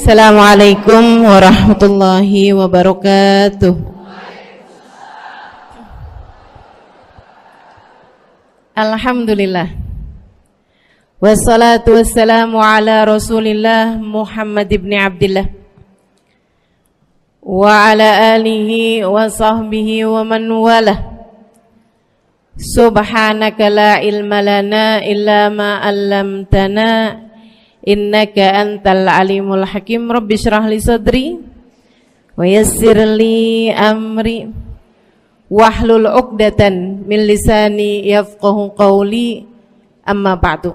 Assalamualaikum warahmatullahi wabarakatuh. Alhamdulillah. Wassalatu wassalamu ala Rasulillah Muhammad ibn Abdillah wa ala alihi wa sahbihi wa man walah. Subhanaka la ilma lana illa ma 'allamtana innaka antal alimul hakim. Rabbi shrah li sadri wa yassir li amri wahlul 'uqdatan min lisani yafqahu qawli. Amma ba'du.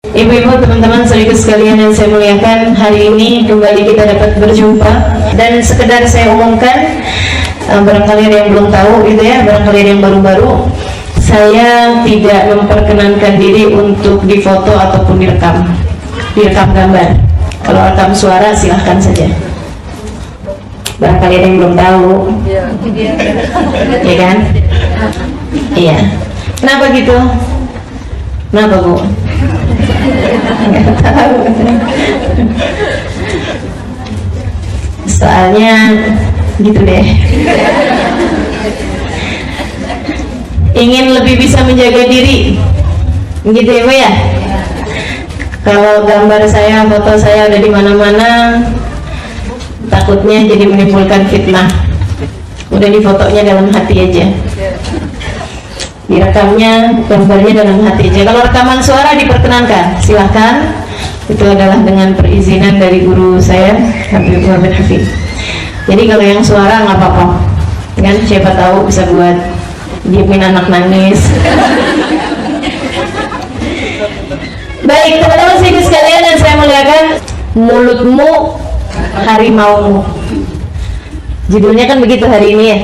Ibu-ibu, teman-teman sekaligus sekalian yang saya muliakan, hari ini kembali kita dapat berjumpa dan sekedar saya umumkan, barangkali ada yang belum tahu gitu ya, barangkali ada yang baru-baru, saya tidak memperkenankan diri untuk difoto ataupun direkam gambar. Kalau rekam suara silahkan saja. Barangkali ada yang belum tahu, ya kan? Iya. Kenapa gitu? Kenapa Bu? Nggak tahu. Soalnya gitu deh. Ingin lebih bisa menjaga diri, gitu ya Bu ya. Kalau gambar saya, foto saya ada di mana-mana, takutnya jadi menimbulkan fitnah. Udah difotonya dalam hati aja, direkamnya gambarnya dalam hati aja. Kalau rekaman suara diperkenankan, silahkan. Itu adalah dengan perizinan dari guru saya, Habib Muhammad Hafiz. Jadi kalau yang suara nggak apa-apa, kan? Siapa tahu bisa buat diemin anak nangis. Baik teman-teman sekalian yang saya muliakan, mulutmu harimaumu. Judulnya kan begitu hari ini ya.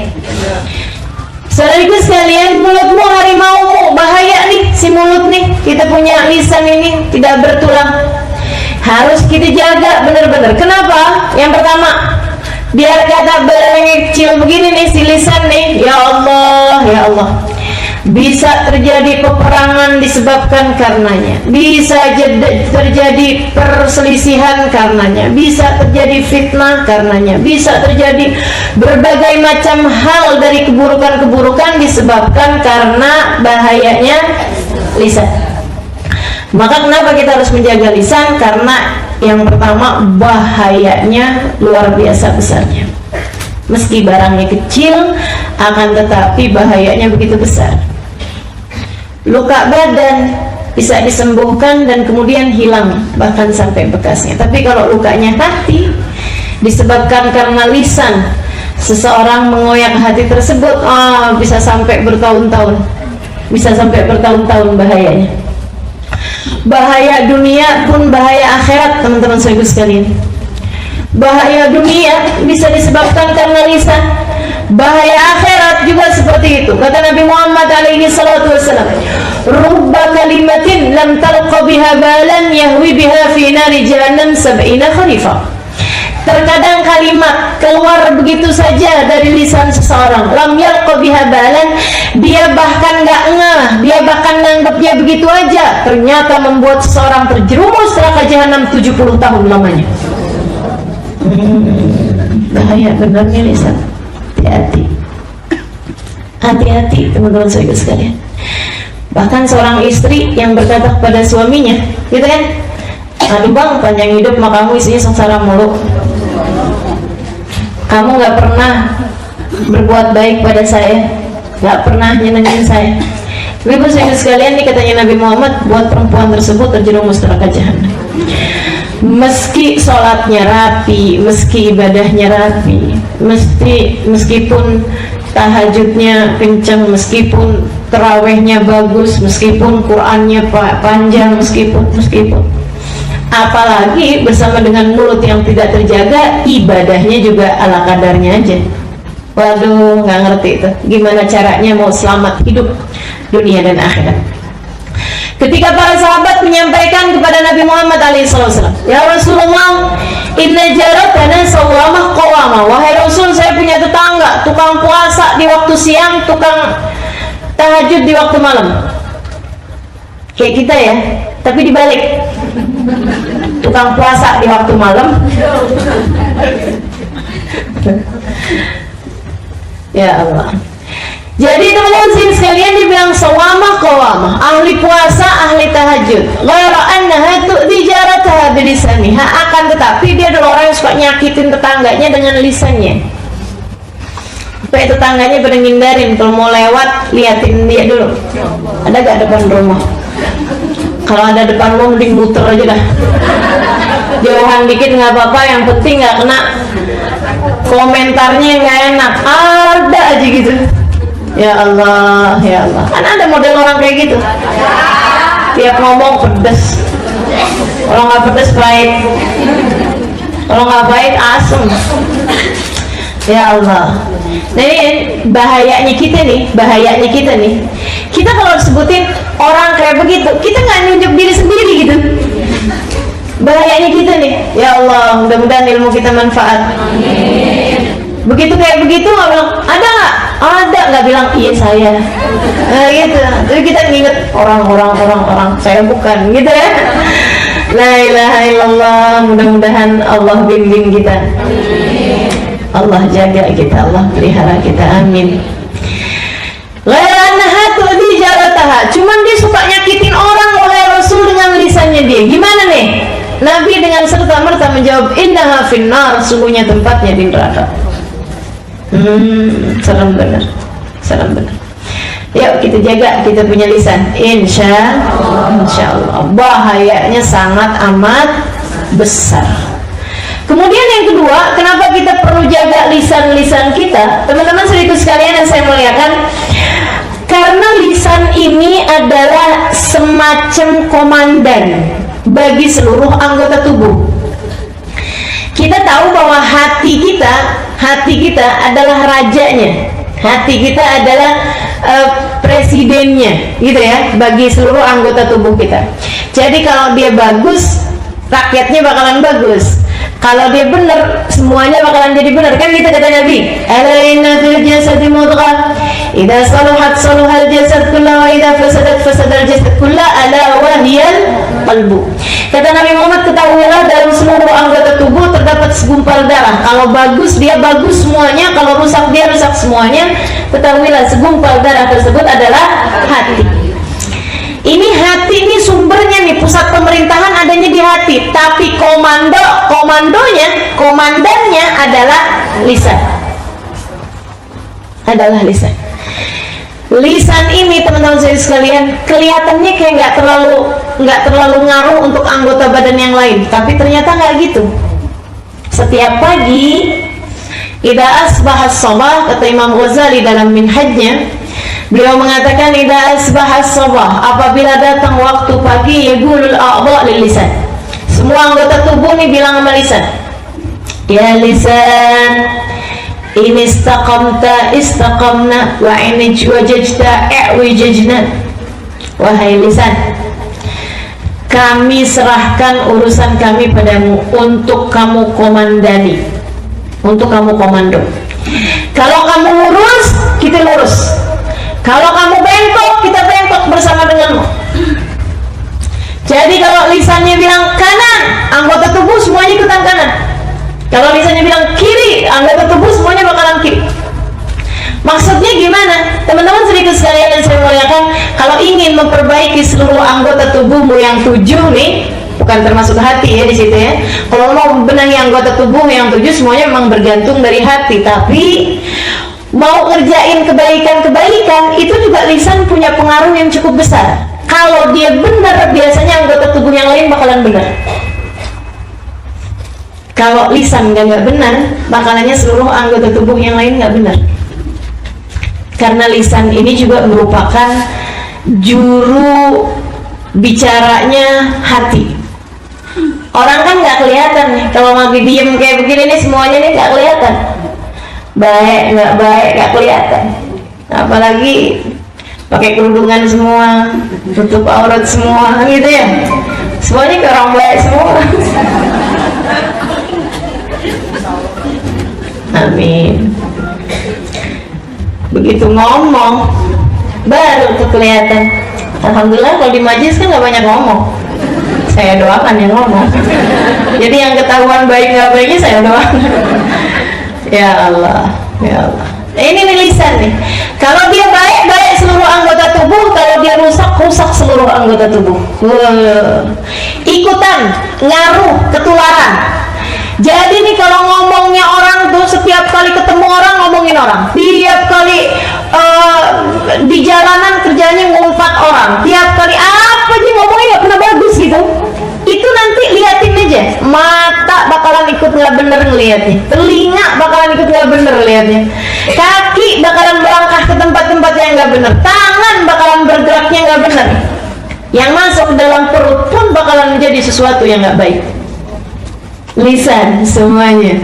Saudariku sekalian, mulutmu harimaumu. Bahaya nih si mulut nih. Kita punya lisan ini tidak bertulang. Harus kita jaga benar-benar. Kenapa? Yang pertama, biar kata kecil begini nih si lisan nih. Ya Allah, ya Allah. Bisa terjadi peperangan disebabkan karenanya, bisa terjadi perselisihan karenanya, bisa terjadi fitnah karenanya, bisa terjadi berbagai macam hal dari keburukan-keburukan disebabkan karena bahayanya lisan. Maka kenapa kita harus menjaga lisan? Karena yang pertama, bahayanya luar biasa besarnya. Meski barangnya kecil, akan tetapi bahayanya begitu besar. Luka badan bisa disembuhkan dan kemudian hilang, bahkan sampai bekasnya. Tapi kalau lukanya hati, disebabkan karena lisan, seseorang mengoyak hati tersebut, bisa sampai bertahun-tahun. Bisa sampai bertahun-tahun bahayanya. Bahaya dunia pun bahaya akhirat, teman-teman sekalian. Bahaya dunia bisa disebabkan karena lisan, bahaya akhirat juga seperti itu. Kata Nabi Muhammad alaihi salatu wassalam, rubba kalimatin lam talqa biha balan yahwi biha fi nari jahannam sab'ina kharifah. Terkadang kalimat keluar begitu saja dari lisan seseorang, lam yalqa biha balan, dia bahkan nggak ngeh, dia bahkan nganggapnya begitu aja, ternyata membuat seseorang terjerumus neraka jahanam 70 tahun lamanya. Bahaya benarnya lisan. Hati-hati, hati-hati teman-teman sekalian. Bahkan seorang istri yang berkata kepada suaminya, gitu kan, aduh bang, panjang hidup mah kamu isinya sengsara mulu, kamu nggak pernah berbuat baik pada saya, nggak pernah nyenengin saya. Ibu sekalian, nih katanya Nabi Muhammad, buat perempuan tersebut terjerumus neraka jahanam. Meski sholatnya rapi, meski ibadahnya rapi, meskipun tahajudnya kencang, meskipun terawihnya bagus, meskipun Qur'annya panjang, meskipun apalagi bersama dengan mulut yang tidak terjaga, ibadahnya juga ala kadarnya aja. Waduh, nggak ngerti itu gimana caranya mau selamat hidup dunia dan akhirat. Ketika para sahabat menyampaikan kepada Nabi Muhammad SAW, ya Rasulullah, inna jaratana sawamah qawamah. Wahai Rasul, saya punya tetangga, tukang puasa di waktu siang, tukang tahajud di waktu malam. Kayak kita ya, tapi dibalik. tukang puasa di waktu malam. Ya Allah. Jadi teman-teman sekalian dibilang sawamah qawamah, ahli puasa, ahli tahajud. Ghaira annaha tu'ti jarataha bilisaniha, akan tetapi dia adalah orang yang suka nyakitin tetangganya dengan lisannya. Supaya tetangganya pada ngindarin, kalau mau lewat liatin dia dulu. Ada gak depan rumah? Kalau ada depan rumah mending muter aja dah. Jauhan dikit nggak apa-apa, yang penting nggak kena komentarnya nggak enak. Ada aja gitu. Ya Allah, ya Allah. Kan ada model orang kayak gitu. Tiap ngomong pedes. Kalau nggak pedes baik. Kalau nggak baik asem. Ya Allah. Nah ini bahayanya kita nih. Kita kalau disebutin orang kayak begitu, kita nggak nunjuk diri sendiri gitu. Bahayanya kita nih. Ya Allah, mudah-mudahan ilmu kita manfaat. Begitu kayak begitu nggak bilang ada nggak? Ada, nggak bilang iya saya. Nah gitu. Jadi kita nginget orang, saya bukan gitu ya. La ilaha illallah. Mudah-mudahan Allah bimbing kita. Allah jaga kita, Allah pelihara kita, amin. Cuman dia suka nyakitin orang oleh Rasul dengan lisannya dia. Gimana nih? Nabi dengan serta-merta menjawab, innaha finnar, sungguhnya tempatnya di neraka. Serem benar. Yuk kita jaga kita punya lisan. Insya Allah. Bahayanya sangat amat besar. Kemudian yang kedua, kenapa kita perlu jaga lisan-lisan kita? Teman-teman seribu sekalian yang saya muliakan, karena lisan ini adalah semacam komandan bagi seluruh anggota tubuh. Kita tahu bahwa hati kita adalah rajanya, hati kita adalah presidennya, gitu ya, bagi seluruh anggota tubuh kita. Jadi kalau dia bagus, rakyatnya bakalan bagus. Kalau dia benar, semuanya bakalan jadi benar, kan gitu kata Nabi. Ala inna fil jasadi mudghah, idza saluhat saluhal jasad kullu wa idza fasadat fasadal jasad kullu, ala wa hiyal qalbu. Kata Nabi Muhammad, ketahuilah dalam seluruh anggota tubuh terdapat segumpal darah. Kalau bagus dia bagus semuanya, kalau rusak dia rusak semuanya. Ketahuilah segumpal darah tersebut adalah hati. Ini hati ini sumbernya nih, pusat pemerintahan adanya di hati, tapi komandannya adalah lisan. Lisan ini teman-teman saya sekalian, kelihatannya kayak nggak terlalu ngaruh untuk anggota badan yang lain, tapi ternyata nggak gitu. Setiap pagi, idza asbaha as-sabah, kata Imam Ghazali dalam Minhajnya, beliau mengatakan idza asbaha as-sabah, apabila datang waktu pagi, yaqulul a'dha' lil lisan. Semua anggota tubuh ini bilang sama lisan, ya lisan, in istaqamta istaqamna wa in wajajta i'wijajna. Wahai lisan, kami serahkan urusan kami padamu untuk kamu komandani, untuk kamu komando. Kalau kamu lurus, kita lurus. Kalau kamu bengkok, kita bengkok bersama denganmu. Jadi kalau lisannya bilang kanan, anggota tubuh semuanya ikutan kanan. Kalau lisannya bilang kiri, anggota tubuh semuanya bakalan kiri. Maksudnya gimana? Teman-teman sedikit sekalian yang saya muliakan, kalau ingin memperbaiki seluruh anggota tubuhmu yang 7 nih, bukan termasuk hati ya di situ ya. Kalau mau benahi anggota tubuh yang 7, semuanya memang bergantung dari hati, tapi mau ngerjain kebaikan-kebaikan itu juga lisan punya pengaruh yang cukup besar. Kalau dia benar, biasanya anggota tubuh yang lain bakalan benar. Kalau lisan nggak benar, bakalannya seluruh anggota tubuh yang lain nggak benar. Karena lisan ini juga merupakan juru bicaranya hati. Orang kan nggak kelihatan nih, kalau lagi diem kayak begini nih, semuanya nih nggak kelihatan. Baik nggak kelihatan. Apalagi pakai kerudungan semua, tutup aurat semua, gitu ya. Semuanya ke orang baik semua. Amin. Begitu ngomong, baru tuh kelihatan. Alhamdulillah kalau di majlis kan nggak banyak ngomong. saya doakan yang ngomong. Jadi yang ketahuan baik nggak baiknya saya doakan. Ya Allah, ya Allah. Ini nih lisan nih. Kalau dia baik, baik seluruh anggota tubuh. Kalau dia rusak, rusak seluruh anggota tubuh. Ikutan, ngaruh, ketularan. Jadi nih kalau ngomongnya orang tuh setiap kali ketemu orang ngomongin orang. Tiap kali di jalanan kerjanya ngumpat orang. Tiap kali apa aja ngomongnya nggak pernah bagus gitu. Itu nanti liatin aja, mata bakalan ikut nggak bener ngelihatnya, telinga bakalan ikut nggak bener ngelihatnya, kaki bakalan melangkah ke tempat-tempat yang nggak bener, tangan bakalan bergeraknya nggak bener, yang masuk ke dalam perut pun bakalan menjadi sesuatu yang nggak baik. Lisan semuanya,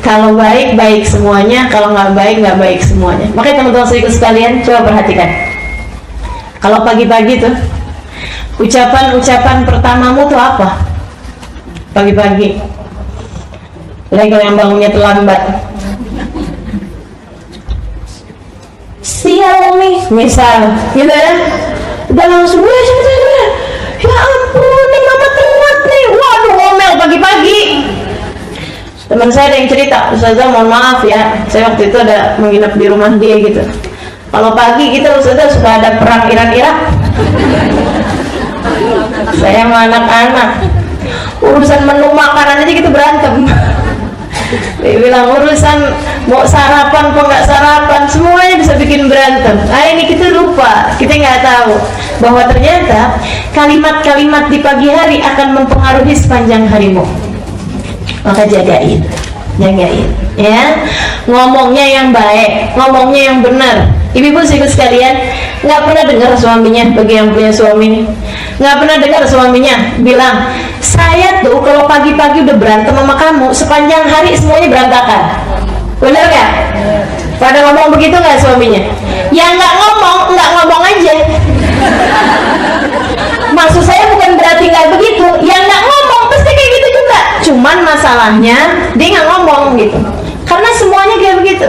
kalau baik baik semuanya, kalau nggak baik semuanya. Makanya teman-teman saudara sekalian, coba perhatikan, kalau pagi-pagi tuh ucapan pertamamu tuh apa? Pagi-pagi. Lagi kalau yang bangunnya terlambat. Sial nih, misal, gitu ya. Udah langsung gue sebetulnya. Ya ampun, nih mama telat nih. Waduh, ngomel pagi-pagi. Teman saya ada yang cerita, Ustazah mohon maaf ya, saya waktu itu ada menginap di rumah dia gitu. Kalau pagi kita Ustazah sudah ada perang Irak-Irak. Saya sama anak-anak urusan menu makanan aja gitu berantem. Dia bilang urusan mau sarapan apa nggak sarapan semuanya bisa bikin berantem. Nah ini kita lupa, kita nggak tahu bahwa ternyata kalimat-kalimat di pagi hari akan mempengaruhi sepanjang harimu. Maka jagain ya, ngomongnya yang baik, ngomongnya yang benar. Ibu-ibu sekalian, nggak pernah dengar suaminya, bagi yang punya suami nih, nggak pernah dengar suaminya bilang, saya tuh kalau pagi-pagi udah berantem sama kamu, sepanjang hari semuanya berantakan. Bener nggak? Pada ngomong begitu nggak suaminya? Ya nggak ngomong aja. Maksud saya bukan berarti nggak begitu, ya nggak ngomong pasti kayak gitu juga. Cuman masalahnya dia nggak ngomong gitu, karena semuanya kayak begitu.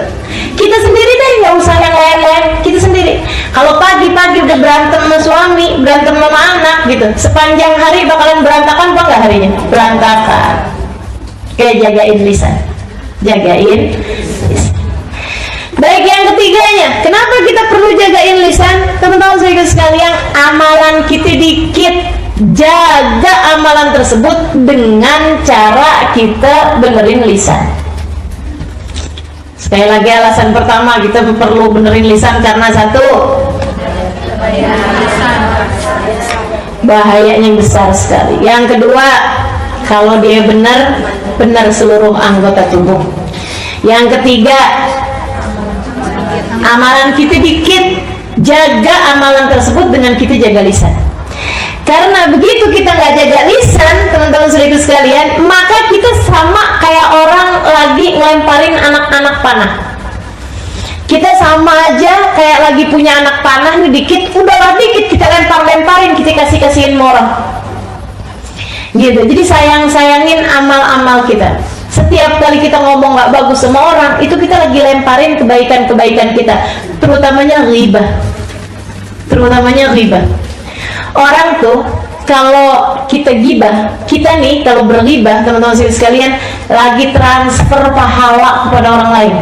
Kita sendiri deh, nggak usah yang lain-lain, kita sendiri. Kalau pagi-pagi udah berantem sama suami, berantem sama anak gitu, sepanjang hari bakalan berantakan apa nggak harinya? Berantakan. Kayak jagain lisan, jagain lisan. Baik, yang ketiganya, kenapa kita perlu jagain lisan? Teman-teman sekalian, amalan kita dikit, jaga amalan tersebut dengan cara kita benerin lisan. Sekali lagi alasan pertama kita perlu benerin lisan karena satu, bahayanya besar sekali. Yang kedua, kalau dia benar seluruh anggota tubuh. Yang ketiga, amalan kita dikit, jaga amalan tersebut dengan kita jaga lisan. Karena begitu kita nggak jaga lisan, teman-teman saudara sekalian, maka kita sama kayak orang lagi ngelemparin anak-anak panah. Kita sama aja kayak lagi punya anak panah nih, dikit, udahlah dikit kita lempar-lemparin, kita kasih-kasihin orang. Gitu. Jadi sayangin amal-amal kita. Setiap kali kita ngomong nggak bagus sama orang, itu kita lagi lemparin kebaikan-kebaikan kita, terutamanya ghibah. Orang tuh kalau kita gibah, kita nih kalau berghibah, teman-teman sekalian, lagi transfer pahala kepada orang lain.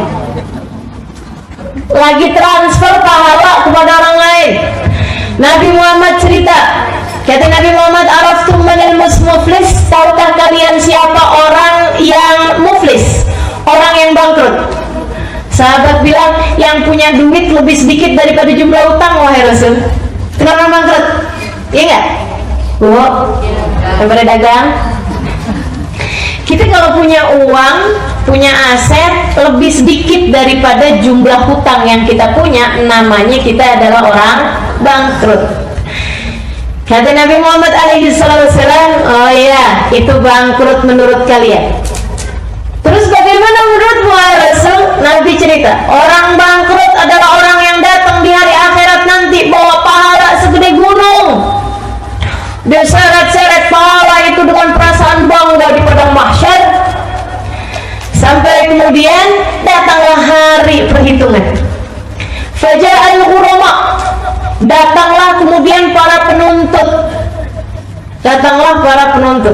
Lagi transfer pahala kepada orang lain. Nabi Muhammad cerita, kata Nabi Muhammad, araftum manil muflis, tahukah kalian siapa orang yang muflis, orang yang bangkrut? Sahabat bilang, yang punya duit lebih sedikit daripada jumlah utang, wahai Rasul. Kenapa bangkrut? Iya nggak? Bu, daripada dagang. Kita kalau punya uang, punya aset lebih sedikit daripada jumlah hutang yang kita punya, namanya kita adalah orang bangkrut. Kata Nabi Muhammad SAW, oh iya, itu bangkrut menurut kalian. Terus bagaimana menurutmu, Rasul? Nabi cerita, orang bangkrut adalah orang yang datang di hari akhirat nanti bawa pahala segede gunung. Diseret-seret pahala itu dengan perasaan bangga di padang mahsyar. Sampai kemudian datanglah hari perhitungan. Faja'al ghurama, datanglah kemudian para penuntut. Datanglah para penuntut.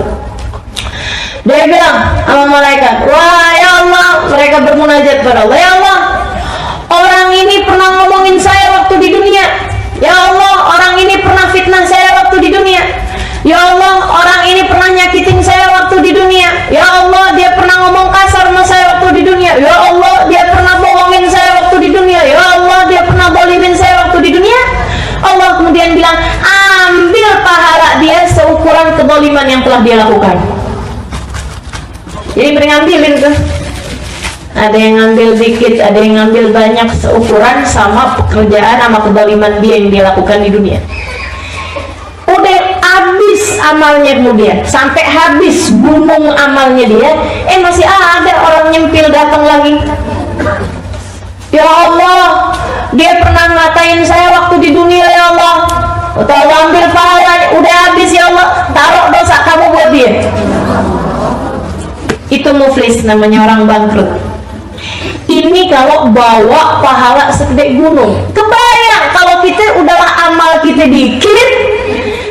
Dia bilang sama malaikat, wah ya Allah, mereka bermunajat pada Allah, ya Allah, orang ini pernah ngomongin saya waktu di dunia. Ya Allah, orang ini pernah fitnah saya waktu di dunia. Ya Allah, orang ini pernah nyakitin saya waktu di dunia. Ya Allah, dia pernah ngomong kasar sama saya waktu di dunia. Ya Allah, dia pernah bohongin saya waktu di dunia. Ya Allah, dia pernah bolimin saya waktu di dunia. Allah kemudian bilang, ambil pahala dia seukuran keboliman yang telah dia lakukan. Jadi ngambilin tuh. Ada yang ngambil dikit, ada yang ngambil banyak, seukuran sama pekerjaan sama keboliman dia yang dia lakukan di dunia. Udah habis amalnya kemudian, sampai habis gunung amalnya dia, masih ada orang nyempil datang lagi. Ya Allah, dia pernah ngatain saya waktu di dunia, ya Allah. Tolong ambil pahalanya, udah habis ya Allah, taruh dosa kamu buat dia. Itu muflis, namanya orang bangkrut. Ini kalau bawa pahala segede gunung. Kebayang kalau kita udahlah amal kita dikit,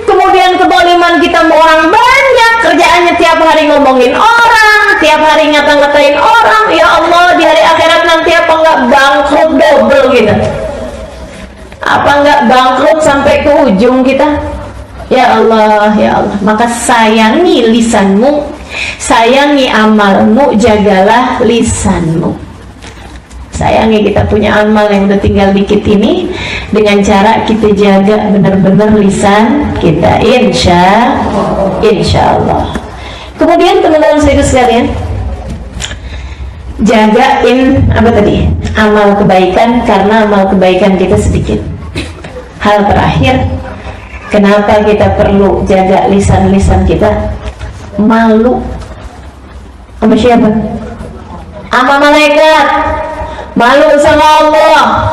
kemudian keboliman kita mau orang banyak, kerjaannya tiap hari ngomongin orang, tiap hari ngata-ngatain orang. Ya Allah, di hari akhirat nanti apa nggak bangkrut double kita? Apa nggak bangkrut sampai ke ujung kita? Ya Allah, ya Allah. Maka sayangi lisanmu, sayangi amalmu, jagalah lisanmu. Sayangi kita punya amal yang udah tinggal dikit ini dengan cara kita jaga benar-benar lisan kita, insya Allah. Kemudian teman-teman saya sekalian, jagain apa tadi? Amal kebaikan, karena amal kebaikan kita sedikit. Hal terakhir, kenapa kita perlu jaga lisan-lisan kita? Malu sama siapa? Sama malaikat. Malu sama Allah.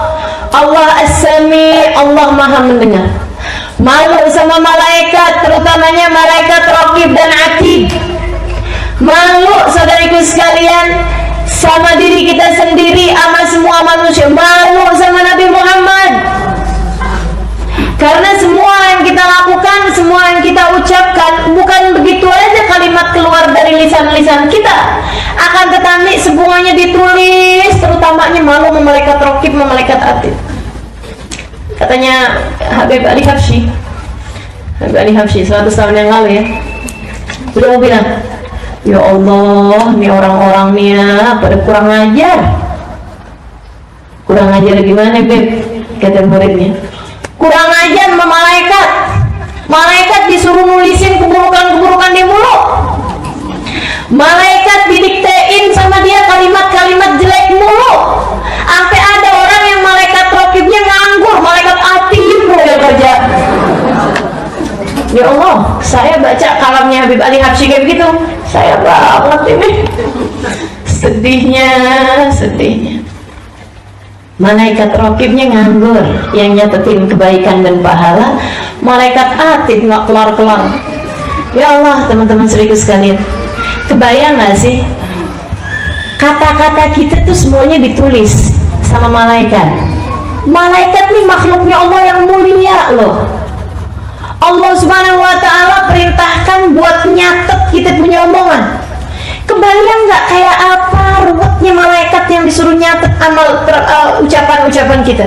Allah As-Sami, Allah Maha mendengar. Malu sama malaikat, terutamanya malaikat Raqib dan Atid. Malu saudariku sekalian sama diri kita sendiri, sama semua manusia. Malu sama Nabi Muhammad. Karena semua yang kita lakukan, semua yang kita ucapkan, bukan begitu aja kalimat keluar dari lisan-lisan kita, akan tetapi semuanya ditulis, terutamanya malu sama malaikat Raqib, sama malaikat Atid. Katanya Habib Ali Habsyi, 100 tahun yang lalu ya, beliau bilang, ya Allah, nih orang-orang nih ya, pada kurang ajar. Kurang ajar gimana, Beb? Kata muridnya, kurang ajar sama malaikat. Malaikat disuruh nulisin keburukan-keburukan dia mulu. Malaikat didiktein sama dia kalimat-kalimat jelek mulu. Sampai ada orang yang malaikat Raqibnya nganggur, malaikat Atid yang kerja. Ya Allah, saya baca kalamnya Habib Ali Habsyi kayak begitu, saya banget ini. Sedihnya. Malaikat Raqibnya nganggur, yang nyatetin kebaikan dan pahala. Malaikat Atid nggak kelar-kelar. Ya Allah, teman-teman serius sekalian, kebayang nggak sih kata-kata kita tuh semuanya ditulis sama malaikat. Malaikat nih makhluknya Allah yang mulia loh. Allah Subhanahu wa ta'ala perintahkan buat nyatet kita punya omongan. Kebayang nggak kayak apa ruwetnya malaikat yang disuruh nyatet amal ucapan-ucapan kita.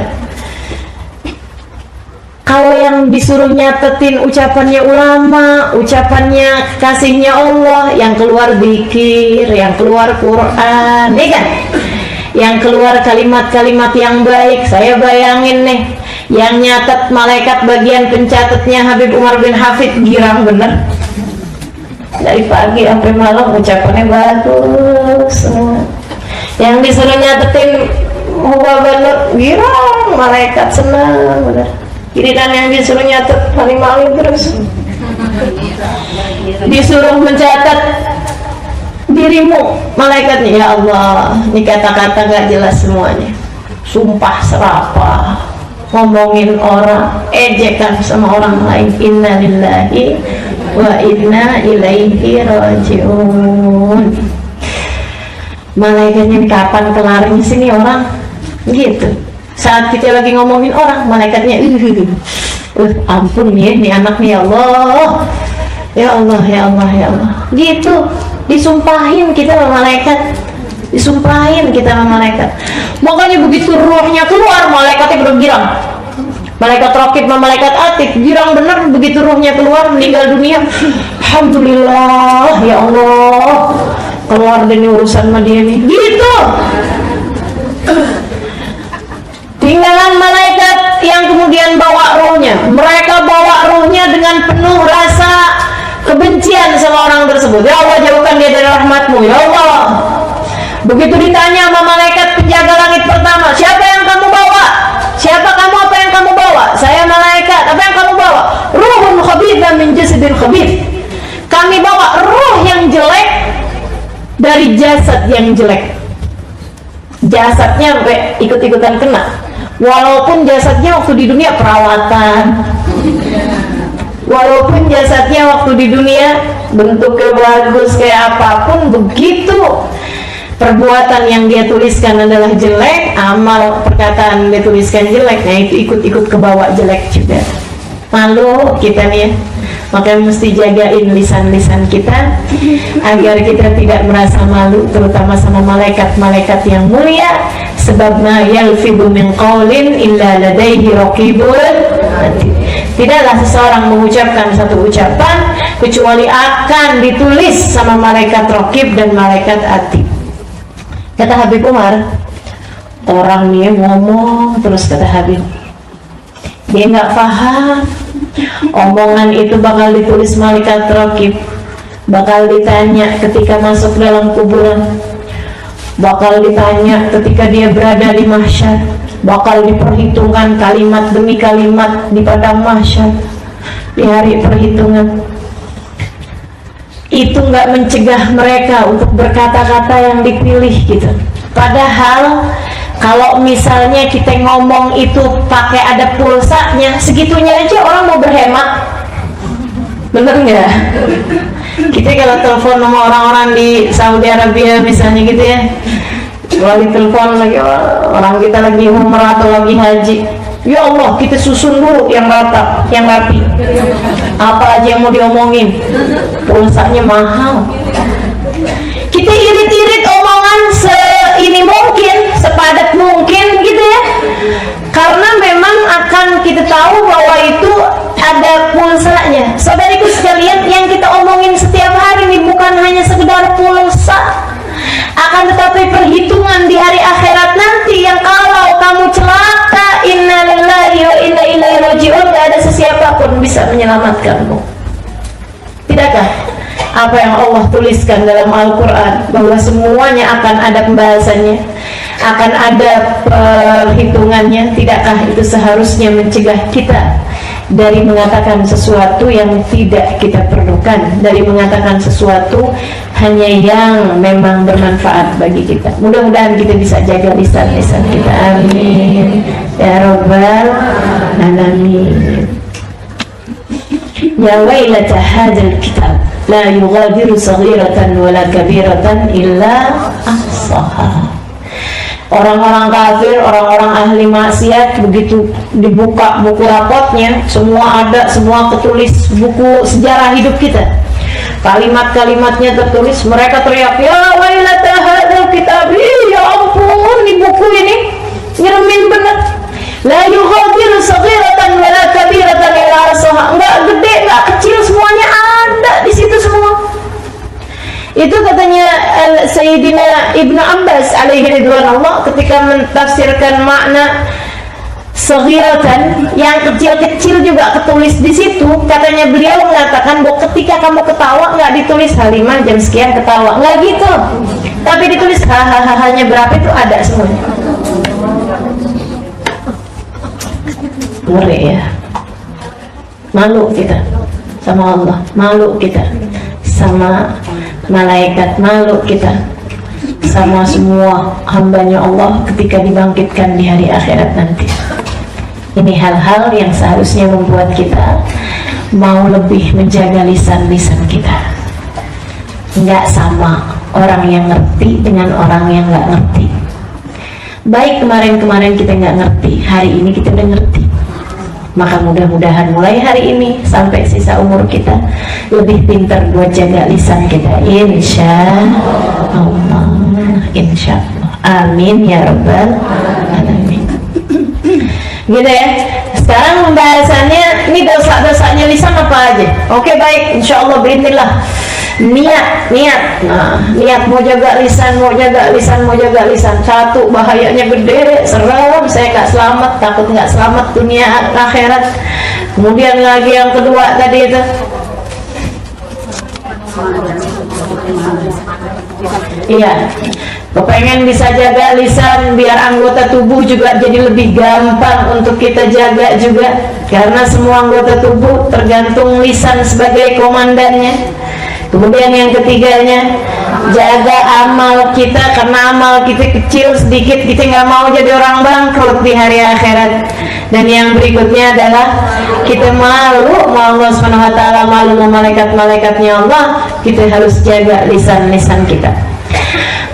Kalau yang disuruh nyatetin ucapannya ulama, ucapannya kasihnya Allah, yang keluar zikir, yang keluar Quran, ya kan? Yang keluar kalimat-kalimat yang baik. Saya bayangin nih, yang nyatet malaikat bagian pencatatnya Habib Umar bin Hafid, girang bener. Dari pagi sampai malam ucapannya bagus semua. Yang disuruh nyatetin Huwa bener, girang, malaikat senang bener. Giliran yang disuruh nyatet maling-maling terus. Disuruh mencatat dirimu, malaikatnya, ya Allah, ini kata-kata gak jelas semuanya, sumpah serapah, ngomongin orang, ejekan sama orang lain. Inna lillahi wa inna ilaihi rajiun. Malaikatnya kapan kelarnya sini orang gitu. Saat kita lagi ngomongin orang, malaikatnya ampun nih anak nih, ya Allah, Ya Allah, ya Allah, ya Allah. Gitu, disumpahin kita sama malaikat. Disumpahin kita sama malaikat. Makanya begitu ruhnya keluar, malaikatnya bergirang. Malaikat Raqib sama malaikat Atid girang bener begitu ruhnya keluar, meninggal dunia. Alhamdulillah, ya Allah, keluar dari urusan sama dia nih. Gitu. Tinggalan malaikat yang kemudian bawa ruhnya. Mereka bawa ruhnya dengan penuh rasa kebencian sama orang tersebut. Ya Allah, jauhkan dia dari rahmat-Mu, ya Allah. Begitu ditanya sama malaikat penjaga langit pertama, siapa yang kamu bawa? Siapa kamu, apa yang kamu bawa? Saya malaikat, apa yang kamu bawa? Ruhun khabithah min jasadin khabith. Kami bawa ruh yang jelek dari jasad yang jelek. Jasadnya sampai ikut-ikutan kena. Walaupun jasadnya waktu di dunia perawatan, walaupun jasadnya waktu di dunia bentuknya bagus kayak apapun, begitu perbuatan yang dia tuliskan adalah jelek, amal perkataan yang dia tuliskan jelek, nah itu ikut-ikut kebawa jelek juga. Malu kita nih ya. Makanya mesti jagain lisan-lisan kita agar kita tidak merasa malu, terutama sama malaikat-malaikat yang mulia. Sebab ma yalfidu min qawlin illa ladaihi raqibun atid. Tidaklah seseorang mengucapkan satu ucapan kecuali akan ditulis sama malaikat Raqib dan malaikat Atid. Kata Habib Umar, orang dia ngomong terus, kata Habib, dia nggak paham omongan itu bakal ditulis malaikat Raqib, bakal ditanya ketika masuk dalam kuburan, bakal ditanya ketika dia berada di mahsyar, bakal diperhitungkan kalimat demi kalimat di padang mahsyar di hari perhitungan. Itu nggak mencegah mereka untuk berkata-kata yang dipilih gitu. Padahal kalau misalnya kita ngomong itu pakai ada pulsanya, segitunya aja orang mau berhemat, bener nggak? Kita kalau telepon sama orang-orang di Saudi Arabia misalnya gitu ya, lagi telepon lagi orang kita lagi umrah atau lagi haji, ya Allah kita susun dulu yang rata, yang rapi, apa aja yang mau diomongin, pulsanya mahal. Kita irit-irit omongan ini mungkin, sepadat mungkin gitu ya, karena memang akan kita tahu bahwa itu ada pulsanya. Saudariku sekalian, yang kita omongin setiap hari ini bukan hanya sekedar pulsa, akan tetapi perhitungan di hari akhirat nanti yang kalau kamu celaka, innalillahi wa inna ilaihi raji'un, gak ada sesiapa pun bisa menyelamatkanmu. Tidakkah apa yang Allah tuliskan dalam Al-Quran bahwa semuanya akan ada pembahasannya, akan ada perhitungannya? Tidakkah itu seharusnya mencegah kita dari mengatakan sesuatu yang tidak kita perlukan, dari mengatakan sesuatu hanya yang memang bermanfaat bagi kita? Mudah-mudahan kita bisa jaga lisan-lisan kita. Amin ya Rabbal Alamin. Ya wailata hadzal kitab la yughadiru saghiratan wala kabiratan illa ahsaha. Orang-orang kafir, orang-orang ahli maksiat, begitu dibuka buku rapotnya, semua ada, semua ketulis, buku sejarah hidup kita, kalimat-kalimatnya tertulis. Mereka teriak, ya wailata hadzal kitab, ya ampun, di buku ini nyeremin bener. La yughadiru saghiratan wala kabiratan illa ahsaha. Enggak gede, enggak kecil, semuanya ada di situ semua. Itu katanya Sayyidina Ibnu Abbas alaihi ridwanullah ketika mentafsirkan makna saghiratan, yang kecil-kecil juga ketulis di situ. Katanya beliau mengatakan bahwa ketika kamu ketawa nggak ditulis Halimah jam sekian ketawa, nggak gitu, tapi ditulis hahaha-nya berapa, itu ada semuanya. Ngeri ya. Malu kita sama Allah, malu kita sama malaikat, malu kita sama semua hambanya Allah ketika dibangkitkan di hari akhirat nanti. Ini hal-hal yang seharusnya membuat kita mau lebih menjaga lisan-lisan kita. Nggak sama orang yang ngerti dengan orang yang nggak ngerti. Baik kemarin-kemarin kita nggak ngerti, hari ini kita udah ngerti. Maka mudah-mudahan mulai hari ini sampai sisa umur kita lebih pintar buat jaga lisan kita, insya Allah, insya Allah. Amin ya rabbal alamin. Gitu ya. Sekarang pembahasannya ini dosa-dosanya lisan apa aja. Oke, baik, insya Allah bismillah. Niat. Nah, niat mau jaga lisan. Satu, bahayanya gede, serem, saya nggak selamat, takut nggak selamat dunia akhirat. Kemudian lagi yang kedua tadi itu, iya, kepengen bisa jaga lisan biar anggota tubuh juga jadi lebih gampang untuk kita jaga juga, karena semua anggota tubuh tergantung lisan sebagai komandannya. Kemudian yang ketiganya, jaga amal kita, karena amal kita kecil sedikit, kita nggak mau jadi orang bangkrut di hari akhirat. Dan yang berikutnya adalah kita malu mau Allah Subhanahu wa taala, malu sama malaikat-malaikatnya Allah, kita harus jaga lisan-lisan kita.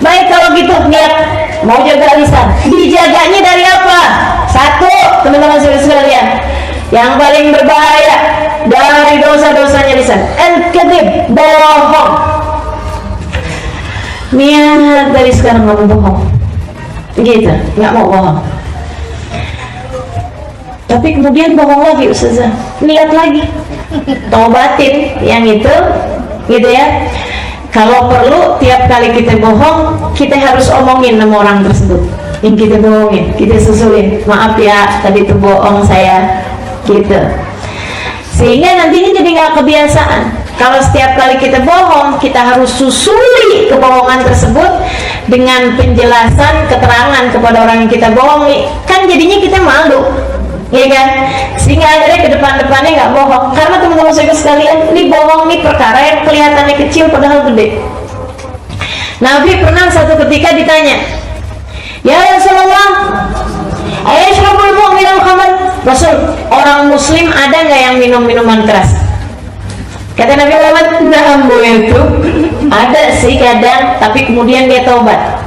Baik, kalau gitu niat mau jaga lisan, dijaganya dari apa? Satu, teman-teman sekalian, yang paling berbahaya dari dosa-dosanya lisan, al-kadzib, bohong. Niat dari sekarang nggak mau bohong, gitu, nggak mau bohong. Tapi kemudian bohong lagi, Ustazah, niat lagi, taubatin yang itu, gitu ya. Kalau perlu tiap kali kita bohong, kita harus omongin sama orang tersebut yang kita bohongin, kita susulin, maaf ya tadi itu bohong saya, gitu. Sehingga nantinya jadi nggak kebiasaan. Kalau setiap kali kita bohong, kita harus susuli kebohongan tersebut dengan penjelasan, keterangan kepada orang yang kita bohongi. Kan jadinya kita malu, ya kan? Sehingga akhirnya ke depan-depannya nggak bohong. Karena teman-teman saya sekalian, ini bohong nih perkara yang kelihatannya kecil padahal gede. Nabi pernah satu ketika ditanya, ya Rasulullah, ayashrabul mu'min al-khamr? Rasul, orang muslim ada nggak yang minum minuman keras? Kata Nabi Muhammad, na'am itu ada sih kadang, tapi kemudian dia taubat.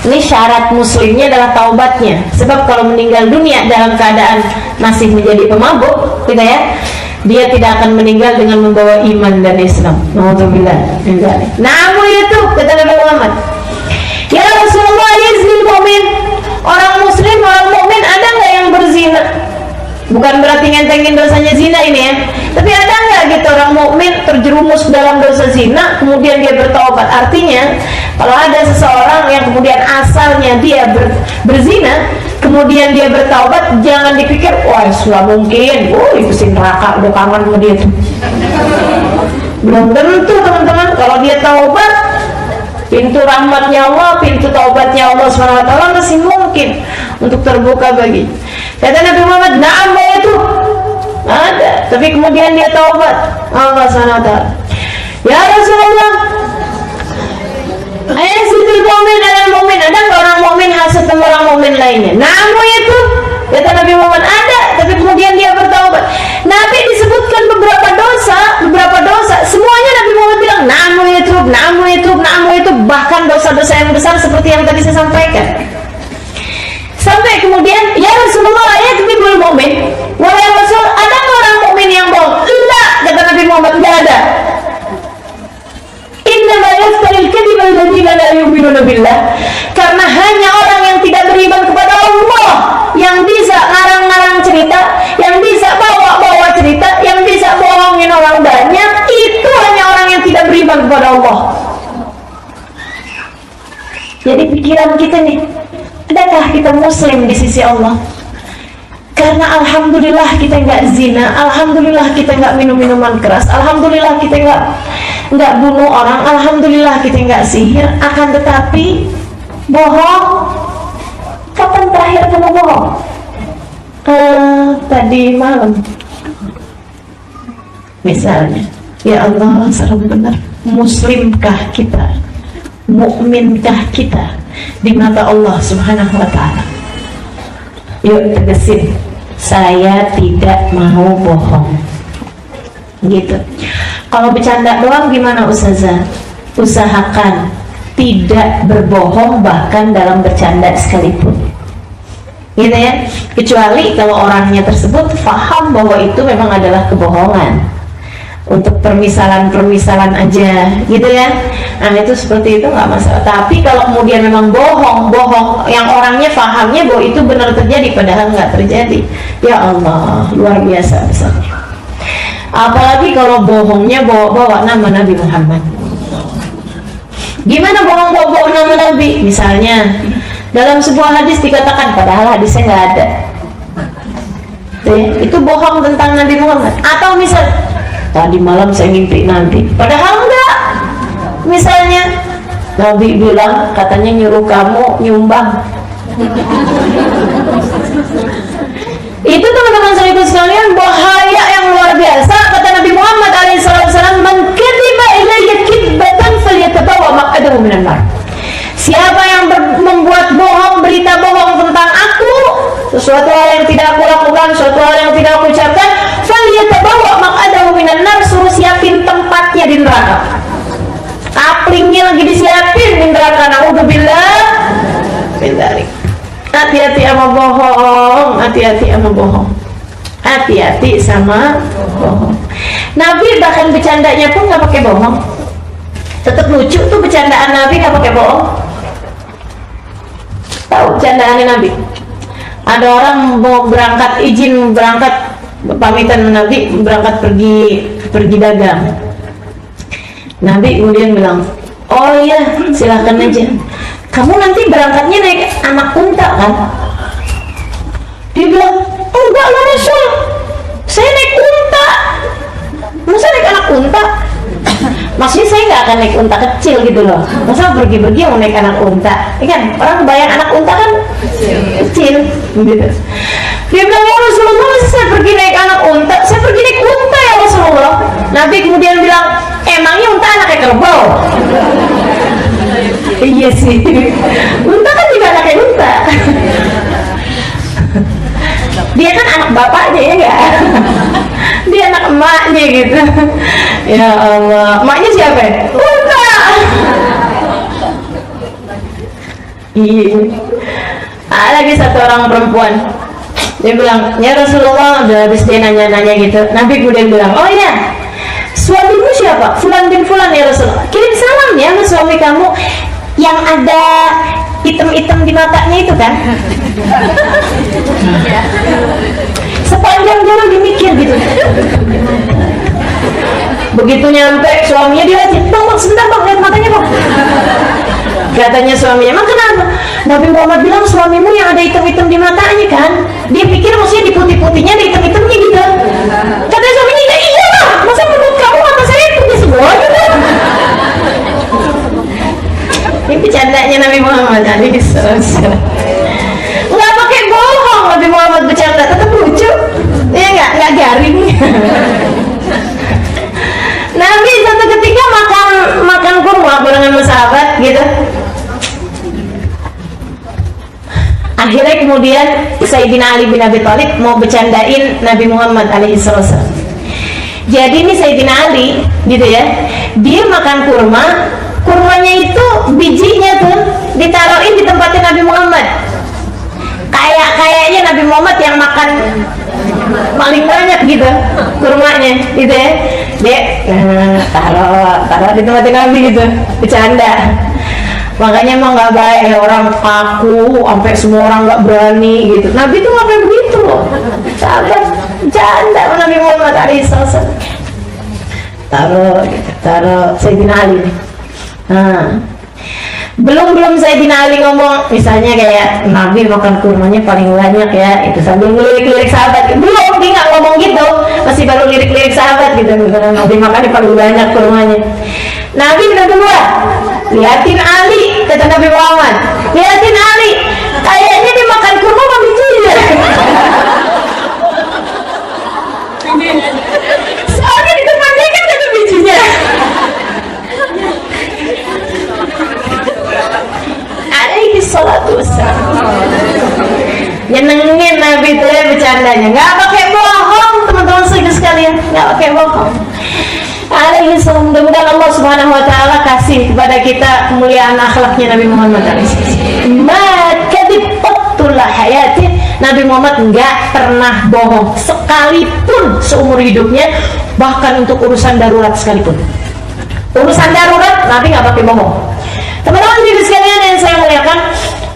Ini syarat muslimnya adalah taubatnya. Sebab kalau meninggal dunia dalam keadaan masih menjadi pemabuk, gitu ya, dia tidak akan meninggal dengan membawa iman dan Islam. Alhamdulillah. Namun itu kata Nabi Muhammad, ya Rasulullah, yaznil mu'min, orang muslim, orang mukmin ada nggak yang berzina? Bukan berarti ngentengin dosanya zina ini ya, tapi ada nggak gitu orang mukmin terjerumus dalam dosa zina kemudian dia bertaubat? Artinya kalau ada seseorang yang kemudian asalnya dia berzina kemudian dia bertaubat, jangan dipikir wah sudah mungkin, itu si neraka udah kangen sama dia tuh. Belum tentu teman-teman. Kalau dia taubat, pintu rahmatnya Allah, pintu taubatnya Allah SWT masih mungkin untuk terbuka bagi. Kata Nabi Muhammad, na'am itu ada, tapi kemudian dia taubat Allah SWT. Ya Rasulullah, ayatul mu'min adalah mu'min, ada nggak orang mu'min hasad sama orang mu'min lainnya? Na'am itu, kata Nabi Muhammad, ada, tapi kemudian dia bertaubat. Nabi disebutkan beberapa dosa, semuanya Nabi Muhammad bilang na'am itu, bahkan dosa-dosa yang besar seperti yang tadi saya sampaikan. Sampai kemudian, ya Rasulullah, ayatul mu'min, wahai Rasul, ada nggak orang mu'min yang bohong? Enggak, kata Nabi Muhammad, enggak ada. Innama yaftaril kadhiba alladziina la yu'minuuna billah, karena hanya orang yang tidak beriman kepada Allah yang bisa ngarang-ngarang cerita, yang bisa bawa-bawa cerita, yang bisa bohongin orang banyak. Itu hanya orang yang tidak beriman kepada Allah. Jadi pikiran kita nih, adakah kita muslim di sisi Allah? Karena alhamdulillah kita nggak zina, alhamdulillah kita nggak minum minuman keras, alhamdulillah kita nggak bunuh orang, alhamdulillah kita nggak sihir. Akan tetapi bohong, kapan terakhir kamu bohong? Tadi malam misalnya. Ya Allah, serem benar. Muslimkah kita? Mukminkah kita di mata Allah Subhanahu wa ta'ala? Yuk tegesin, saya tidak mau bohong, gitu. Kalau bercanda doang gimana Ustazah? Usahakan tidak berbohong bahkan dalam bercanda sekalipun, gitu ya, kecuali kalau orangnya tersebut paham bahwa itu memang adalah kebohongan untuk permisalan aja gitu ya. Nah itu seperti itu nggak masalah. Tapi kalau kemudian memang bohong yang orangnya pahamnya bahwa itu benar terjadi padahal nggak terjadi, ya Allah, luar biasa besarnya. Apalagi kalau bohongnya bawa nama Nabi Muhammad. Gimana bohong bawa nama Nabi? Misalnya dalam sebuah hadis dikatakan padahal hadisnya nggak ada, itu bohong tentang Nabi Muhammad. Atau misal tadi malam saya mimpi Nabi, padahal enggak. Misalnya Nabi bilang katanya nyuruh kamu nyumbang. Itu teman-teman sekalian bahaya yang luar biasa. Kata Nabi Muhammad SAW, man kadziba ilayya kidbatan falyatabawa maq'adahu minan nar. Siapa yang membuat bohong, berita bohong tentang aku, sesuatu hal yang tidak aku lakukan, sesuatu hal yang tidak aku ucapkan, falyatabawa maq'adahu minan nar, suruh siapin tempatnya di neraka. Kaplingnya lagi disiapin di neraka. Naudzubillah min dzalik. Hati-hati sama bohong, hati-hati sama bohong, hati-hati sama bohong. Nabi bahkan bercandanya pun nggak pakai bohong, tetap lucu tuh bercandaan Nabi, nggak pakai bohong. Tahu bercandaannya Nabi? Ada orang mau berangkat, izin berangkat, pamitan Nabi berangkat pergi dagang. Nabi kemudian bilang, oh iya silahkan aja. Kamu nanti berangkatnya naik anak unta kan? Dia bilang, enggak lah Rasul, saya naik unta. Masa naik anak unta? Maksudnya saya nggak akan naik unta kecil gitu loh. Masa pergi-pergi mau naik anak unta? Kan orang kebayang anak unta kan kecil gitu. Dia bilang, ya Rasulullah, masa saya pergi naik anak unta? Saya pergi naik unta ya Rasulullah. Nabi kemudian bilang, emangnya unta anaknya kerbau? Iya sih, unta kan juga anaknya unta. Dia kan anak bapaknya ya enggak? Dia anak emaknya gitu. Ya Allah, emaknya siapa? Unta. Iya. Lagi satu orang perempuan, dia bilang, ya Rasulullah, udah habis dia nanya-nanya gitu. Nabi kemudian bilang, oh iya, suamimu siapa? Fulan bin Fulan ya Rasulullah. Kirim salam ya sama suami kamu yang ada item-item di matanya itu kan. Sepanjang jalan dimikir gitu. Begitu nyampe suaminya dia lihat, bang sebentar bang, lihat matanya bang. Katanya suaminya, emang kenapa? Nabi Muhammad bilang suamimu yang ada item-item di matanya kan. Dia pikir maksudnya di putih-putihnya ada item-itemnya gitu. Katanya suaminya, ya iya bang, masa menurut kamu mata saya putih semua gitu. Ini bercandanya Nabi Muhammad nggak pakai bohong. Nabi Muhammad bercanda tetap lucu ya, nggak garing. Nabi satu ketika makan kurma barengan sama sahabat gitu. Akhirnya kemudian Sayyidina Ali bin Abi Thalib mau bercandain Nabi Muhammad alaihissalam. Jadi ini Sayyidina Ali gitu ya, dia makan kurmanya itu bijinya tuh ditaruhin di tempatnya Nabi Muhammad. Kayaknya Nabi Muhammad yang makan paling banyak gitu kurmanya gitu ya. Dia taruh di tempatnya Nabi gitu, bercanda. Makanya emang nggak baik ya, orang kaku sampai semua orang nggak berani gitu. Nabi tuh nggak kayak begitu loh, sahabat bercanda sama Nabi Muhammad alaihissalam. Taruh Sayyidina Ali nih. Nah, belum Sayyidina Ali ngomong, misalnya kayak Nabi makan kurmanya paling banyak ya, itu sambil ngelirik-lirik sahabat. Belum, dia nggak ngomong gitu, masih baru lirik-lirik sahabat gitu. Nabi makannya paling banyak kurmanya. Nabi udah keluar, liatin Ali, kata Nabi Muhammad, liatin Ali, kayaknya dia makan kurma sama bijinya. Soalnya di depannya kan ada bijinya. Alaihi salatu wassalam. Nyenengin Nabi itu ya bercandanya, nggak pakai bohong teman-teman sekalian, nggak pakai bohong. Alaihi salam. Mudah-mudahan Allah Subhanahu wa taala kasih kepada kita kemuliaan akhlaknya Nabi Muhammad alaihi salam. Ma kadib qattul hayati Nabi Muhammad nggak pernah bohong sekalipun seumur hidupnya, bahkan untuk urusan darurat sekalipun. Urusan darurat Nabi nggak pakai bohong. Teman-teman jadi sekalian yang saya muliakan,